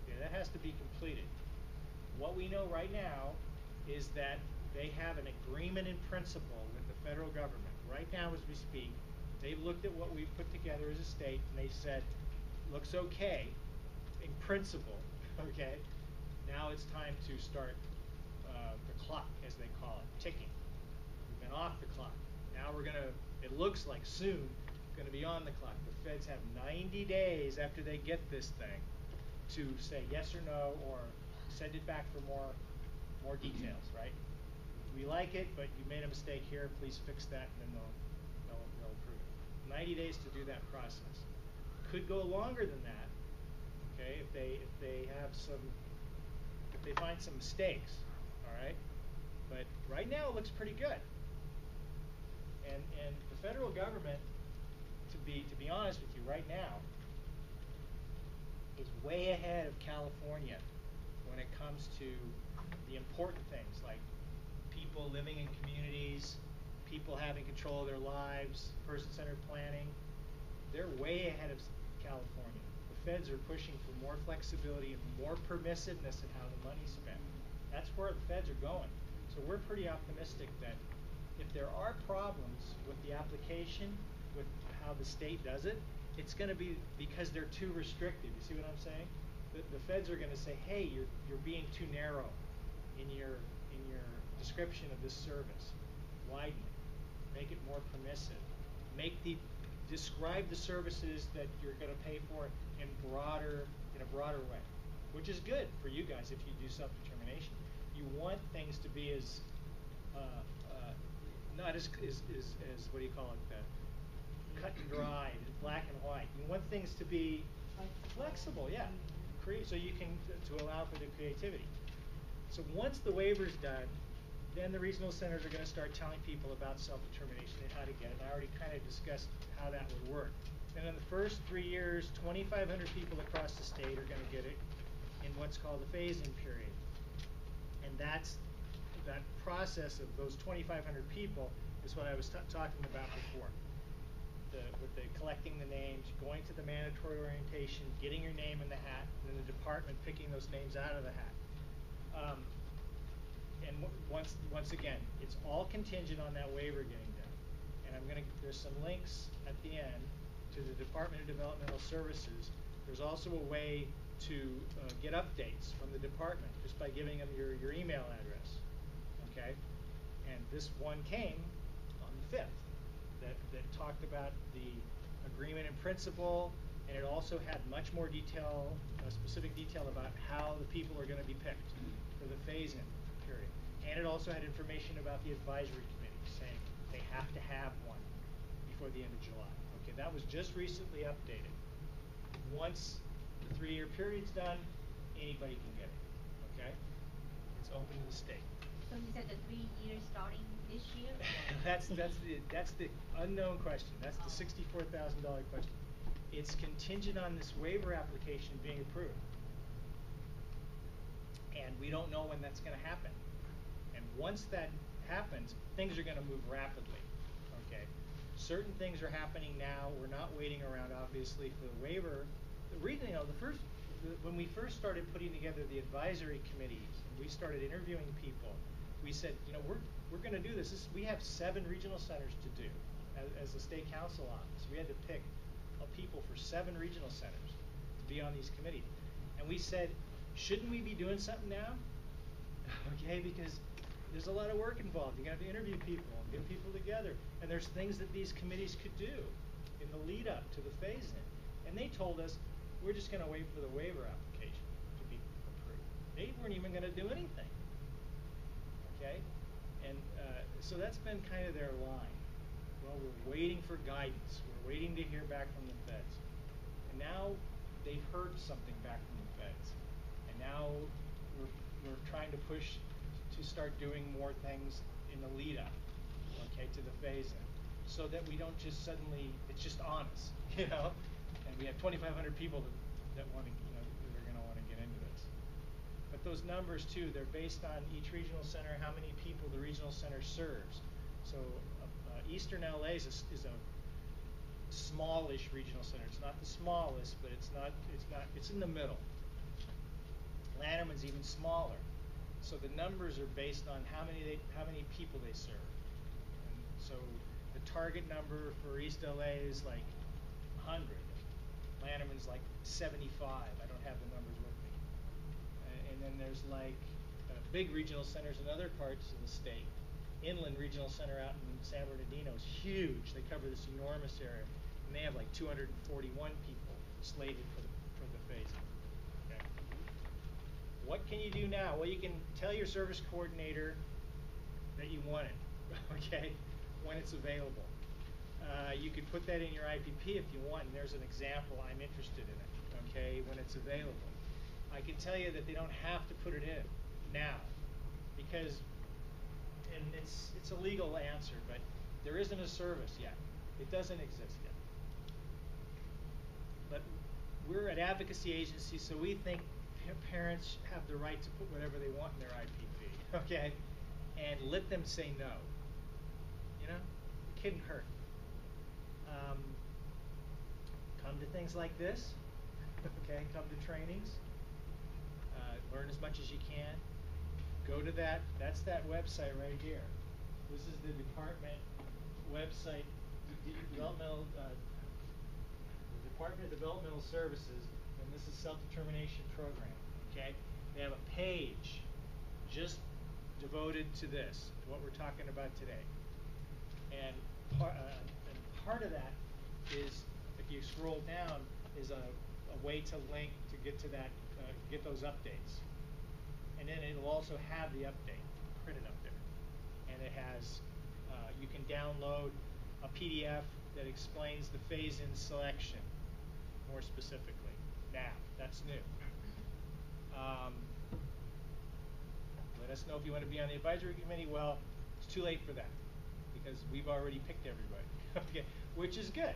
Okay, that has to be completed. What we know right now is that they have an agreement in principle with the federal government. Right now as we speak, they've looked at what we've put together as a state, and they said, looks okay in principle, okay? Now it's time to start the clock, as they call it, ticking. We've been off the clock. Now we're going to, it looks like soon, going to be on the clock. The feds have 90 days after they get this thing to say yes or no, or send it back for more details, right? We like it, but you made a mistake here. Please fix that, and then they'll approve it. 90 days to do that process. Could go longer than that. Okay, if they find some mistakes, all right. But right now it looks pretty good. And the federal government, to be honest with you, right now, is way ahead of California when it comes to the important things like people living in communities, people having control of their lives, person-centered planning. They're way ahead of California. The feds are pushing for more flexibility and more permissiveness in how the money's spent. That's where the feds are going. So we're pretty optimistic that if there are problems with the application, with how the state does it, it's going to be because they're too restrictive. You see what I'm saying? The feds are going to say, hey, you're being too narrow in your description of this service. Widen it. Make it more permissive. Describe the services that you're going to pay for in a broader way, which is good for you guys if you do self-determination. You want things to be as not as what do you call it, cut and dried, black and white. You want things to be Flexible, yeah. So you can, to allow for the creativity. So once the waiver's done, then the regional centers are going to start telling people about self-determination and how to get it. And I already kind of discussed how that would work. And in the first 3 years, 2,500 people across the state are going to get it in what's called the phase-in period. And that process of those 2,500 people is what I was talking about before. With the collecting the names, going to the mandatory orientation, getting your name in the hat, and then the department picking those names out of the hat. And once again, it's all contingent on that waiver getting done. And there's some links at the end to the Department of Developmental Services. There's also a way to get updates from the department just by giving them your email address. Okay? And this one came on the 5th that talked about the agreement in principle, and it also had much more detail, specific detail about how the people are going to be picked for the phase-in period. And it also had information about the advisory committee saying they have to have one before the end of July. Okay, that was just recently updated. Once the 3-year period's done, anybody can get it. Okay? It's open to the state. So you said the 3 years starting this year? that's the unknown question. That's the $64,000 question. It's contingent on this waiver application being approved. And we don't know when that's going to happen. And once that happens, things are going to move rapidly. Okay? Certain things are happening now. We're not waiting around, obviously, for the waiver. When we first started putting together the advisory committees, and we started interviewing people, we said, we're going to do this. We have 7 regional centers to do as a state council office. We had to pick people for 7 regional centers to be on these committees. And we said, shouldn't we be doing something now? Okay, because there's a lot of work involved. You have to interview people and get people together. And there's things that these committees could do in the lead up to the phase-in. And they told us, we're just going to wait for the waiver application to be approved. They weren't even going to do anything. Okay? And so that's been kind of their line. Well, we're waiting for guidance. We're waiting to hear back from the feds. And now they've heard something back from the feds. And now we're trying to push to start doing more things in the lead up, okay, to the phase-in, so that we don't just suddenly, it's just on us, and we have 2,500 people that want to, that are going to want to get into this. But those numbers too, they're based on each regional center, how many people the regional center serves. So Eastern LA is a smallish regional center. It's not the smallest, but it's in the middle. Lanterman's even smaller. So the numbers are based on how many people they serve. And so the target number for East LA is like 100. Lanterman's like 75. I don't have the numbers with me. And then there's like big regional centers in other parts of the state. Inland Regional Center out in San Bernardino is huge. They cover this enormous area. And they have like 241 people slated for the phase-in. Okay. What can you do now? Well, you can tell your service coordinator that you want it, okay, when it's available. You could put that in your IPP if you want, and there's an example. I'm interested in it, okay, when it's available. I can tell you that they don't have to put it in now, because, and it's a legal answer, but there isn't a service yet. It doesn't exist yet. But we're an advocacy agency, so we think parents have the right to put whatever they want in their IPP, okay? And let them say no. It couldn't hurt. Come to things like this, okay? Come to trainings. Learn as much as you can. Go to that's that website right here. This is the department website, Department of Developmental Services, and this is self-determination program, okay? They have a page just devoted to this, to what we're talking about today. And part of that is, if you scroll down, is a way to link to get to that, get those updates. And then it'll also have the update printed up there. And it has, you can download a PDF that explains the phase-in selection more specifically. now. That's new. Let us know if you want to be on the advisory committee. Well, it's too late for that because we've already picked everybody. Okay, which is good.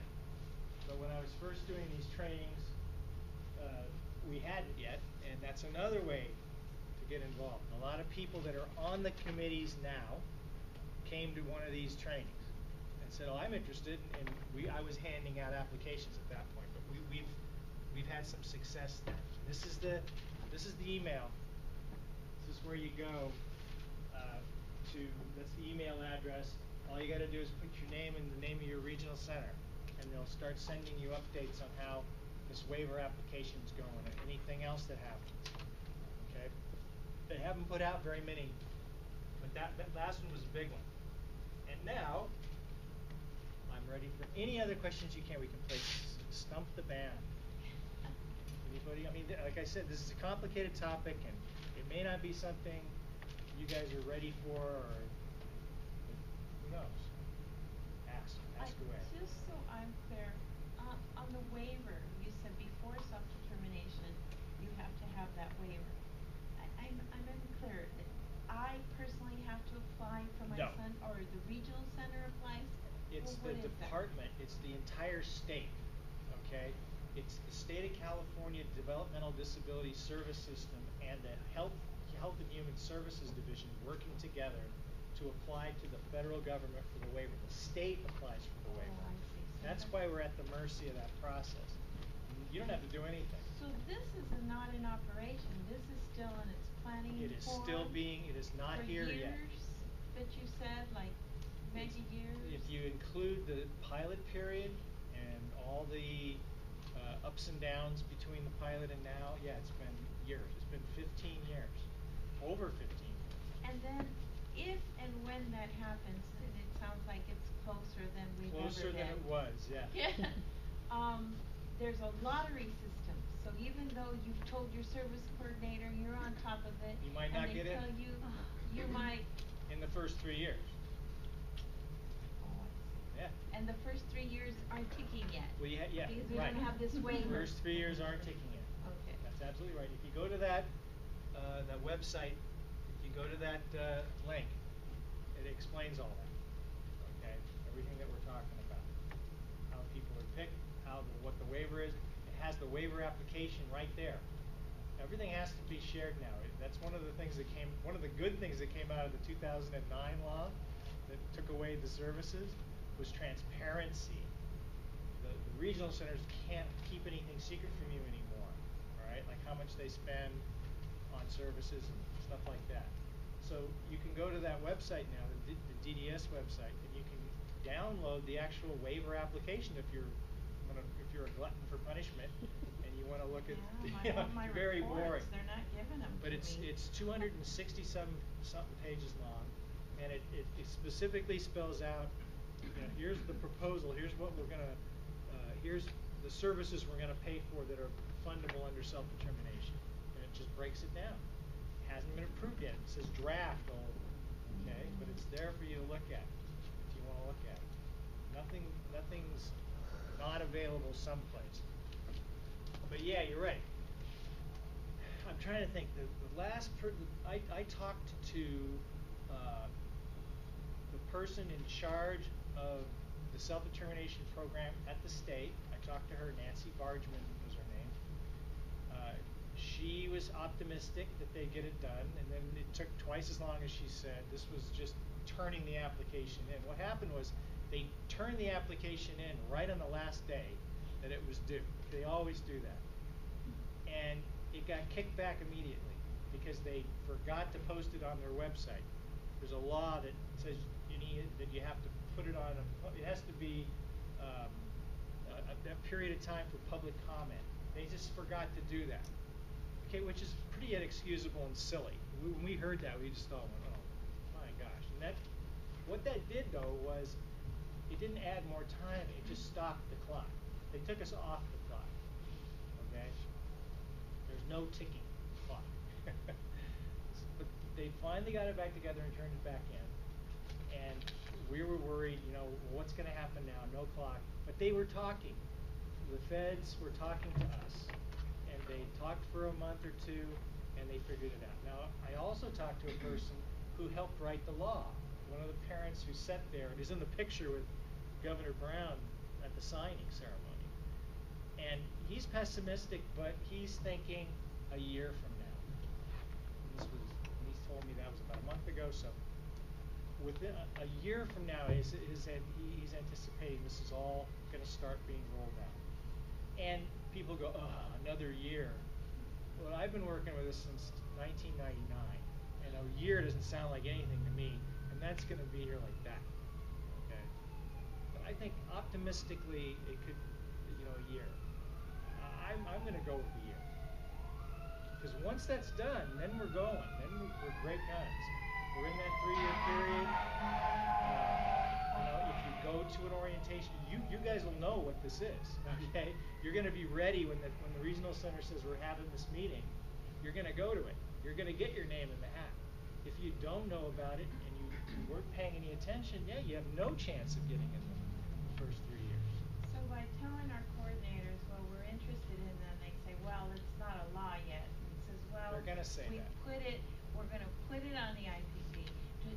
But when I was first doing these trainings, we hadn't yet, and that's another way to get involved. A lot of people that are on the committees now came to one of these trainings and said, "Oh, I'm interested," and I was handing out applications at that point. But we've had some success there. This is the email. This is where you go to. That's the email address. All you got to do is put your name and the name of your regional center, and they'll start sending you updates on how this waiver application is going and anything else that happens. Okay? They haven't put out very many, but that last one was a big one. And now, I'm ready for any other questions you can. We can play Stump the Band. Anybody? I mean, like I said, this is a complicated topic, and it may not be something you guys are ready for, or who knows? Ask away. Just so I'm clear, on the waiver, you said before self-determination, you have to have that waiver. I'm unclear. I personally have to apply for my No. son, or the regional center applies? It's Well, the what is that? department. It's the entire state. Okay? It's the state of California Developmental Disabilities Service System and the Health and Human Services Division working together to apply to the federal government for the waiver. The state applies for the waiver. Oh, I see. So That's why we're at the mercy of that process. You don't have to do anything. So this is not in operation. This is still in its planning It is form still being. It is not for here years yet. that you said, like many years? If you include the pilot period and all the ups and downs between the pilot and now, yeah, it's been years. It's been 15 years. Over 15 years. And then if and when that happens, and it sounds like it's closer than we've ever been. Closer than it was, yeah. Yeah. There's a lottery system. So even though you've told your service coordinator you're on top of it, You might not and they get in. tell you you might. In the first 3 years. Oh, I see. Yeah. And the first 3 years aren't ticking yet. Well, yeah, Because we right. don't have this waiver. First 3 years aren't ticking yet. Okay. That's absolutely right. If you go to that website, if you go to that link, it explains all that. Okay, everything that we're talking about, how people are picked, what the waiver is. It has the waiver application right there. Everything has to be shared now. That's one of the good things that came out of the 2009 law that took away the services was transparency. The regional centers can't keep anything secret from you anymore, all right? Like how much they spend on services and stuff like that. So you can go to that website now, the DDS website, and you can download the actual waiver application if you're a glutton for punishment and you want to look at My very reports, boring. they're not giving them But to it's me. 267 something pages long, and it specifically spells out, here's the proposal, here's what we're gonna, here's the services we're gonna pay for that are fundable under self-determination, and it just breaks it down. It hasn't been approved yet. It says draft, okay, but it's there for you to look at if you want to look at it. Nothing's not available someplace. But yeah, you're right. I'm trying to think. The last I talked to the person in charge of the self-determination program at the state. I talked to her. Nancy Bargman was her name. She was optimistic that they'd get it done, and then it took twice as long as she said. This was just turning the application in. What happened was they turned the application in right on the last day that it was due. They always do that. And it got kicked back immediately because they forgot to post it on their website. There's a law that says you have to put it on it has to be a period of time for public comment. They just forgot to do that. Okay, which is pretty inexcusable and silly. When we heard that, we just thought, oh my gosh. And what that did though was it didn't add more time, it just stopped the clock. They took us off the clock. Okay? There's no ticking clock. But they finally got it back together and turned it back in. And we were worried, what's going to happen now? No clock. But they were talking. The feds were talking to us. and they talked for a month or two, and they figured it out. Now, I also talked to a person who helped write the law. One of the parents who sat there and is in the picture with Governor Brown at the signing ceremony. And he's pessimistic, but he's thinking a year from now. He told me that was about a month ago, so within a year from now, he's anticipating this is all going to start being rolled out. And people go, another year. Well, I've been working with this since 1999, and a year doesn't sound like anything to me, and that's going to be here like that. Okay? But I think optimistically it could, a year. I'm going to go with a year. Because once that's done, then we're going. Then we're great guns. We're in that 3-year period. If you go to an orientation, you guys will know what this is. Okay, you're going to be ready when the regional center says we're having this meeting. You're going to go to it. You're going to get your name in the hat. If you don't know about it and you weren't paying any attention, you have no chance of getting in the first 3 years. So by telling our coordinators, well, we're interested in them, they say, well, it's not a law yet. And it says, well, They're gonna say that. we're going to put it on the IPP.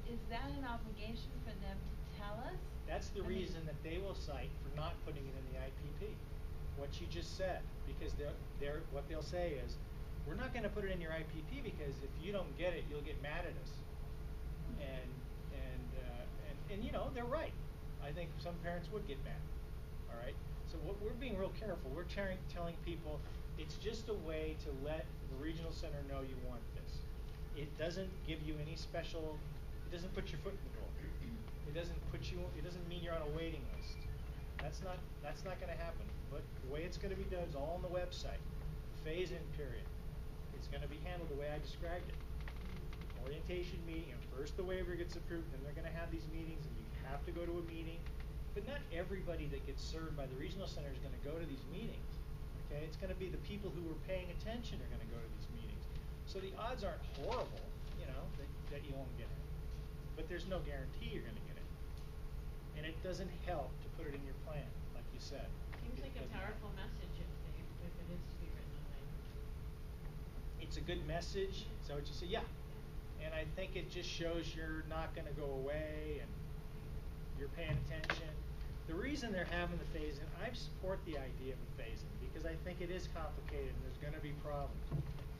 Is that an obligation for them to tell us? That's the reason that they will cite for not putting it in the IPP. What you just said, because what they'll say is, we're not going to put it in your IPP because if you don't get it, you'll get mad at us. And they're right. I think some parents would get mad. All right. So we're being real careful. We're telling people it's just a way to let the regional center know you want this. It doesn't give you any special. It doesn't put your foot in the door. It doesn't mean you're on a waiting list. That's not going to happen. But the way it's going to be done is all on the website. Phase-in period. It's going to be handled the way I described it. Orientation meeting, and first the waiver gets approved, then they're going to have these meetings, and you have to go to a meeting. But not everybody that gets served by the regional center is going to go to these meetings. Okay, it's going to be the people who are paying attention are going to go to these meetings. So the odds aren't horrible, that you won't get it. But there's no guarantee you're going to get it. And it doesn't help to put it in your plan, like you said. Seems like a powerful message if it is to be written on language. It's a good message. Is that what you say? Yeah. And I think it just shows you're not going to go away and you're paying attention. The reason they're having the phase-in, I support the idea of a phase-in because I think it is complicated and there's going to be problems.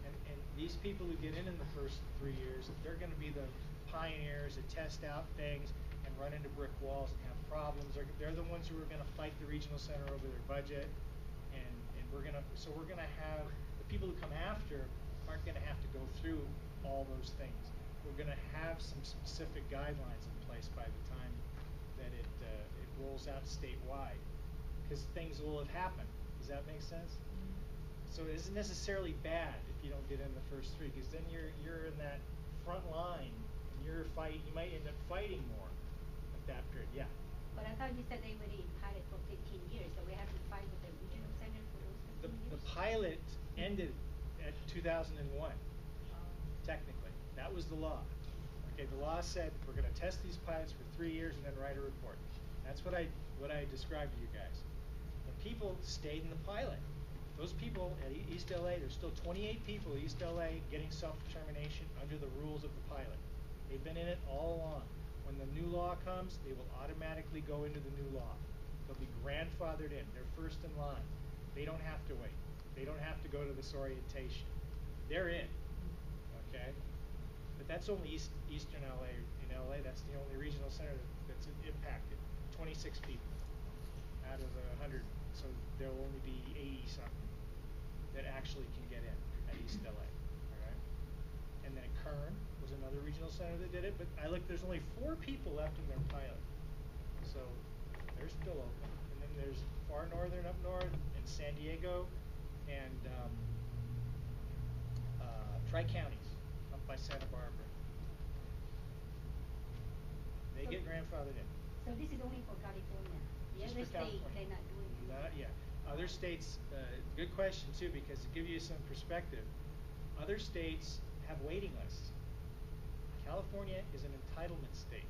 And these people who get in the first 3 years, they're going to be the pioneers that test out things and run into brick walls and have problems. They're the ones who are going to fight the regional center over their budget, and we're going to have the people who come after aren't going to have to go through all those things. We're going to have some specific guidelines in place by the time that it rolls out statewide, because things will have happened. Does that make sense? So it isn't necessarily bad if you don't get in the first 3, because then you're in that front line and you might end up fighting more at that period. Yeah. But I thought you said they already in pilot for 15 years, so we have to fight with the regional center for those 15 years? The pilot ended at 2001, technically. That was the law. Okay, the law said we're going to test these pilots for 3 years and then write a report. That's what I described to you guys. And people stayed in the pilot. Those people at East LA, there's still 28 people at East LA getting self-determination under the rules of the pilot. They've been in it all along. When the new law comes, they will automatically go into the new law. They'll be grandfathered in. They're first in line. They don't have to wait. They don't have to go to this orientation. They're in. Okay? But that's only Eastern LA. In LA, that's the only regional center that's impacted. 26 people out of 100. So there'll only be 80-something that actually can get in at East LA. All right? And then Kern was another regional center that did it. But I looked, there's only 4 people left in their pilot. So they're still open. And then there's far northern up north in San Diego and Tri-Counties up by Santa Barbara. They get grandfathered in. So this is only for California. The Just other for state, California. they're not doing it. Not yet. Other states, good question too, because to give you some perspective, other states have waiting lists. California is an entitlement state.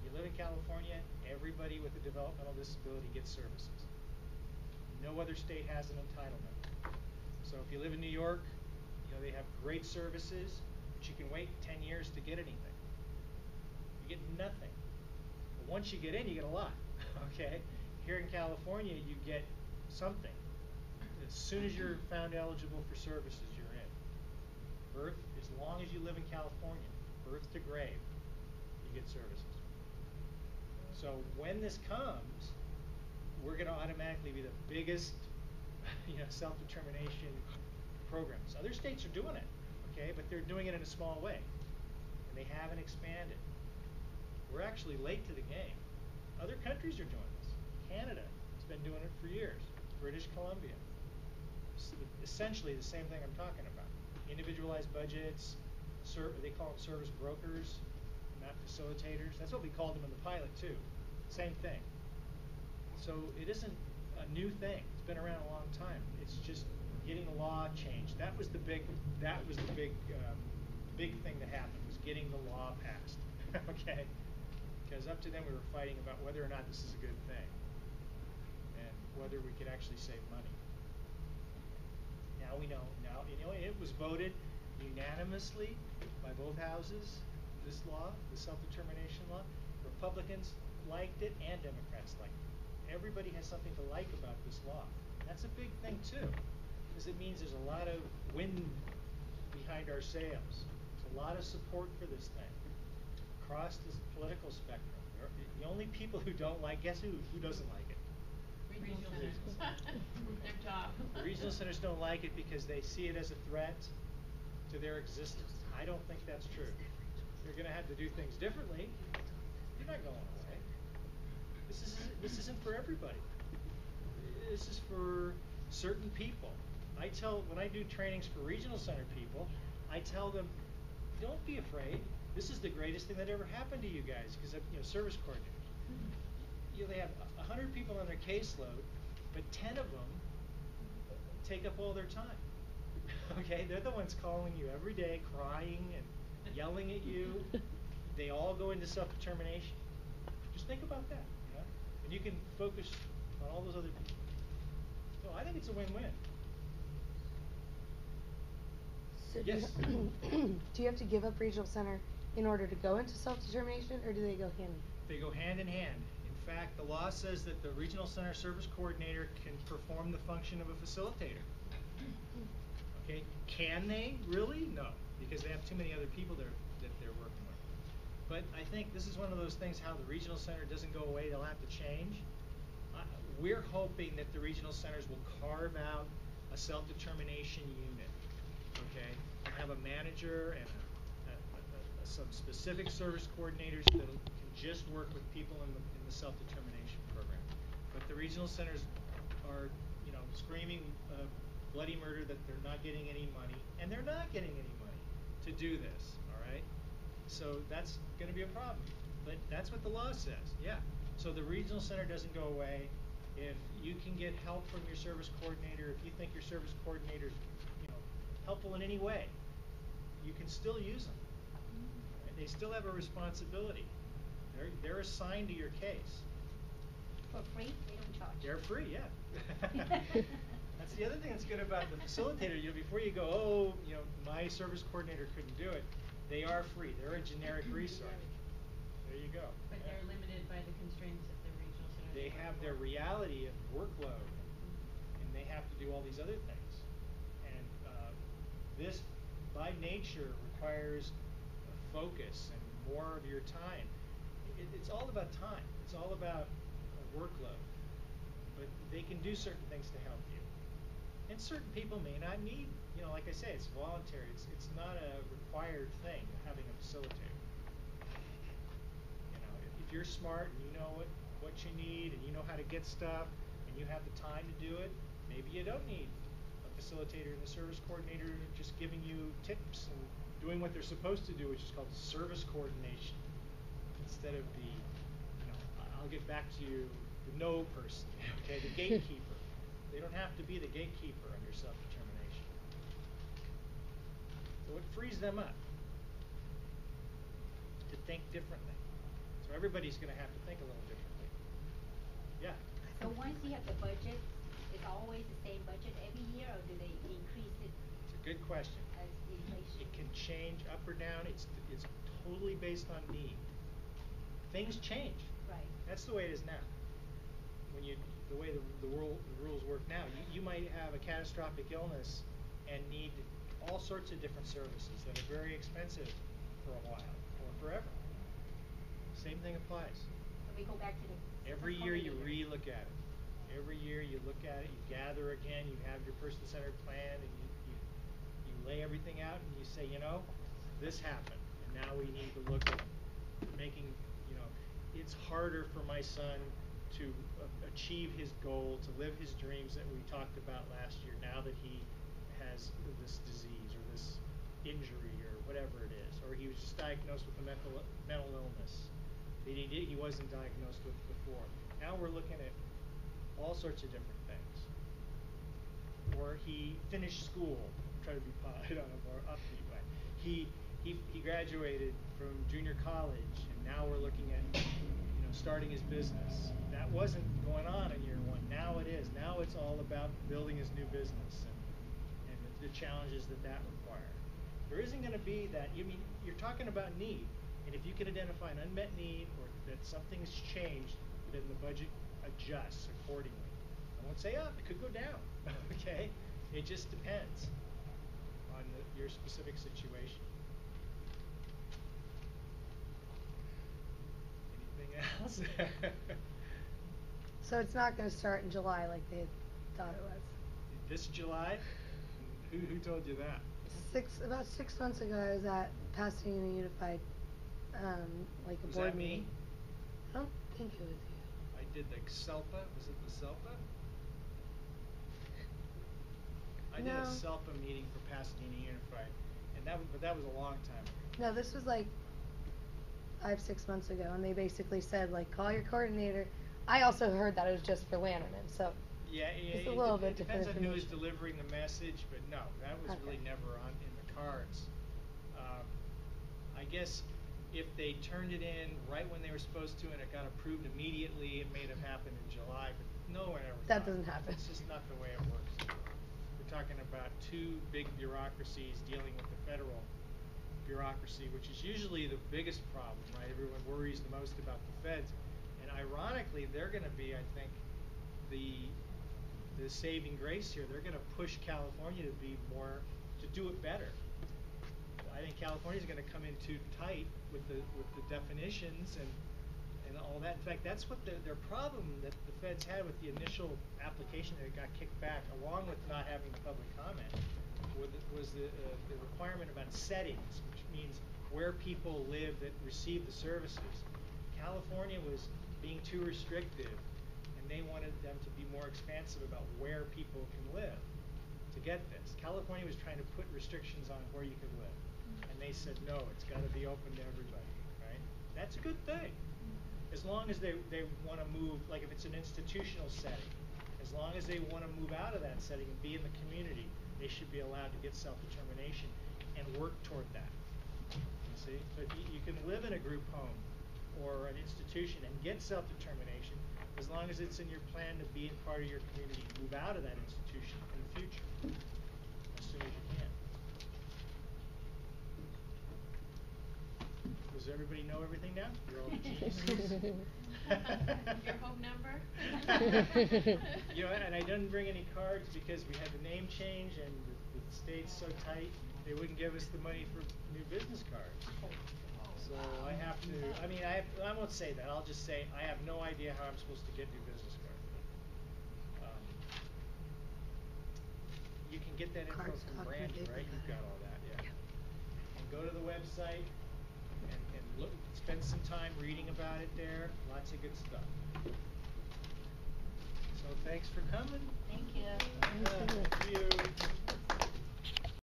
You live in California, everybody with a developmental disability gets services. No other state has an entitlement. So if you live in New York, they have great services, but you can wait 10 years to get anything. You get nothing. But once you get in, you get a lot. Okay? Here in California, you get something. As soon as you're found eligible for services, you're in. Birth, as long as you live in California, birth to grave, you get services. So when this comes, we're going to automatically be the biggest self-determination programs. Other states are doing it, okay, but they're doing it in a small way, and they haven't expanded. We're actually late to the game. Other countries are doing this. Canada has been doing it for years. British Columbia. Essentially the same thing I'm talking about. Individualized budgets, they call them service brokers, not facilitators. That's what we called them in the pilot too. Same thing. So it isn't a new thing. It's been around a long time. It's just getting the law changed. That was the big thing that happened, was getting the law passed. Okay? Because up to then we were fighting about whether or not this is a good thing and whether we could actually save money. Now we know. Now it was voted unanimously by both houses, this law, the self-determination law. Republicans liked it and Democrats liked it. Everybody has something to like about this law. That's a big thing too, because it means there's a lot of wind behind our sails. There's a lot of support for this thing across the political spectrum. The only people who don't like, guess who doesn't like it? Regional centers. Their job. The regional centers don't like it because they see it as a threat to their existence. I don't think that's true. They're going to have to do things differently. They're not going away. This isn't for everybody. This is for certain people. When I do trainings for regional center people, I tell them, don't be afraid. This is the greatest thing that ever happened to you guys, because service coordinators. They have 100 people on their caseload, but 10 of them take up all their time. Okay, they're the ones calling you every day, crying and yelling at you. They all go into self-determination. Just think about that, and you can focus on all those other people. So I think it's a win-win. So Yes. Do you have to give up regional center in order to go into self-determination, or do they go hand in hand? They go hand in hand. In fact, the law says that the regional center service coordinator can perform the function of a facilitator. Okay, can they really? No, because they have too many other people that they're working with. But I think this is one of those things, how the regional center doesn't go away, they'll have to change. We're hoping that the regional centers will carve out a self-determination unit, okay? Have a manager and some specific service coordinators that can just work with people in the self-determination program. But the regional centers are, screaming bloody murder that they're not getting any money, and they're not getting any money to do this, all right? So that's going to be a problem. But that's what the law says, yeah. So the regional center doesn't go away. If you can get help from your service coordinator, if you think your service coordinator is, helpful in any way, you can still use them. Right? They still have a responsibility. They're assigned to your case. For free? They don't charge. They're free, yeah. That's the other thing that's good about the facilitator. Before you go, my service coordinator couldn't do it. They are free. They're a generic resource. There you go. But they're limited by the constraints of the regional center. They have their reality of workload, and they have to do all these other things. And this, by nature, requires focus and more of your time. It's all about time. It's all about workload. But they can do certain things to help you. And certain people may not need, like I say, it's voluntary. It's not a required thing, having a facilitator. If you're smart and you know what you need and you know how to get stuff and you have the time to do it, maybe you don't need a facilitator and the service coordinator just giving you tips and doing what they're supposed to do, which is called service coordination, instead of the, I'll get back to you, the no person, okay, the gatekeeper. They don't have to be the gatekeeper under self-determination. So it frees them up to think differently. So everybody's going to have to think a little differently. Yeah. So once you have the budget, it's always the same budget every year, or do they increase it It's a good question. as inflation? It can change up or down. It's totally based on need. Things change. Right. That's the way it is now. The way the rules work now, you might have a catastrophic illness and need all sorts of different services that are very expensive for a while or forever. Same thing applies. So we go back to the. Every year you re-look at it. Every year you look at it, you gather again, you have your person-centered plan, and you lay everything out, and you say, this happened, and now we need to look at making, it's harder for my son to achieve his goal, to live his dreams that we talked about last year, now that he has this disease or this injury or whatever it is, or he was just diagnosed with a mental illness that he wasn't diagnosed with before. Now we're looking at all sorts of different things. Or he finished school, try to be on a more upbeat way. He graduated from junior college, and now we're looking at starting his business. That wasn't going on in year one. Now it is. Now it's all about building his new business and the challenges that require. There isn't going to be that. You're talking about need, and if you can identify an unmet need or that something's changed, then the budget adjusts accordingly. I won't say up. It could go down. Okay, it just depends on your specific situation. Anything else? So it's not going to start in July like they thought it was. This July? Who told you that? About 6 months ago, I was at Pasadena Unified, like a Was board that me? meeting. I don't think it was you. I did the CELPA. Was it the CELPA? I did a No. CELPA meeting for Pasadena Unified, and that was a long time ago. No, this was like 5-6 months ago, and they basically said, like, call your coordinator. I also heard that it was just for Lanterman, so Yeah, just a little bit it depends on different who was information. delivering the message, but no, that was really Okay. never in the cards. I guess if they turned it in right when they were supposed to and it got approved immediately, it may have happened in July, but no one ever That thought. doesn't happen. It's just not the way it works. We're talking about two big bureaucracies dealing with the federal bureaucracy, which is usually the biggest problem, right? Everyone worries the most about the feds. And ironically, they're going to be, I think, the saving grace here. They're going to push California to do it better. I think California is going to come in too tight with the definitions and all that. In fact, that's what their problem that the feds had with the initial application that got kicked back, along with not having the public comment, was the requirement about settings, which means where people live that receive the services. California was being too restrictive, and they wanted them to be more expansive about where people can live to get this. California was trying to put restrictions on where you could live, and they said no, it's got to be open to everybody, right? That's a good thing, as long as they want to move, like if it's an institutional setting, as long as they want to move out of that setting and be in the community, they should be allowed to get self-determination and work toward that. You see, so if you can live in a group home or an institution and get self-determination, as long as it's in your plan to be in part of your community, move out of that institution in the future as soon as you can. Does everybody know everything now? You're all geniuses. Your home number? And I didn't bring any cards because we had the name change and the state's so tight, they wouldn't give us the money for new business cards. So I have to, I won't say that, I'll just say I have no idea how I'm supposed to get new business cards. You can get that info Cards from talk Brandy, to right? people. You've got all that, yeah. And go to the website and look, spend some time reading about it there, lots of good stuff. So thanks for coming. Thank you. Thank you.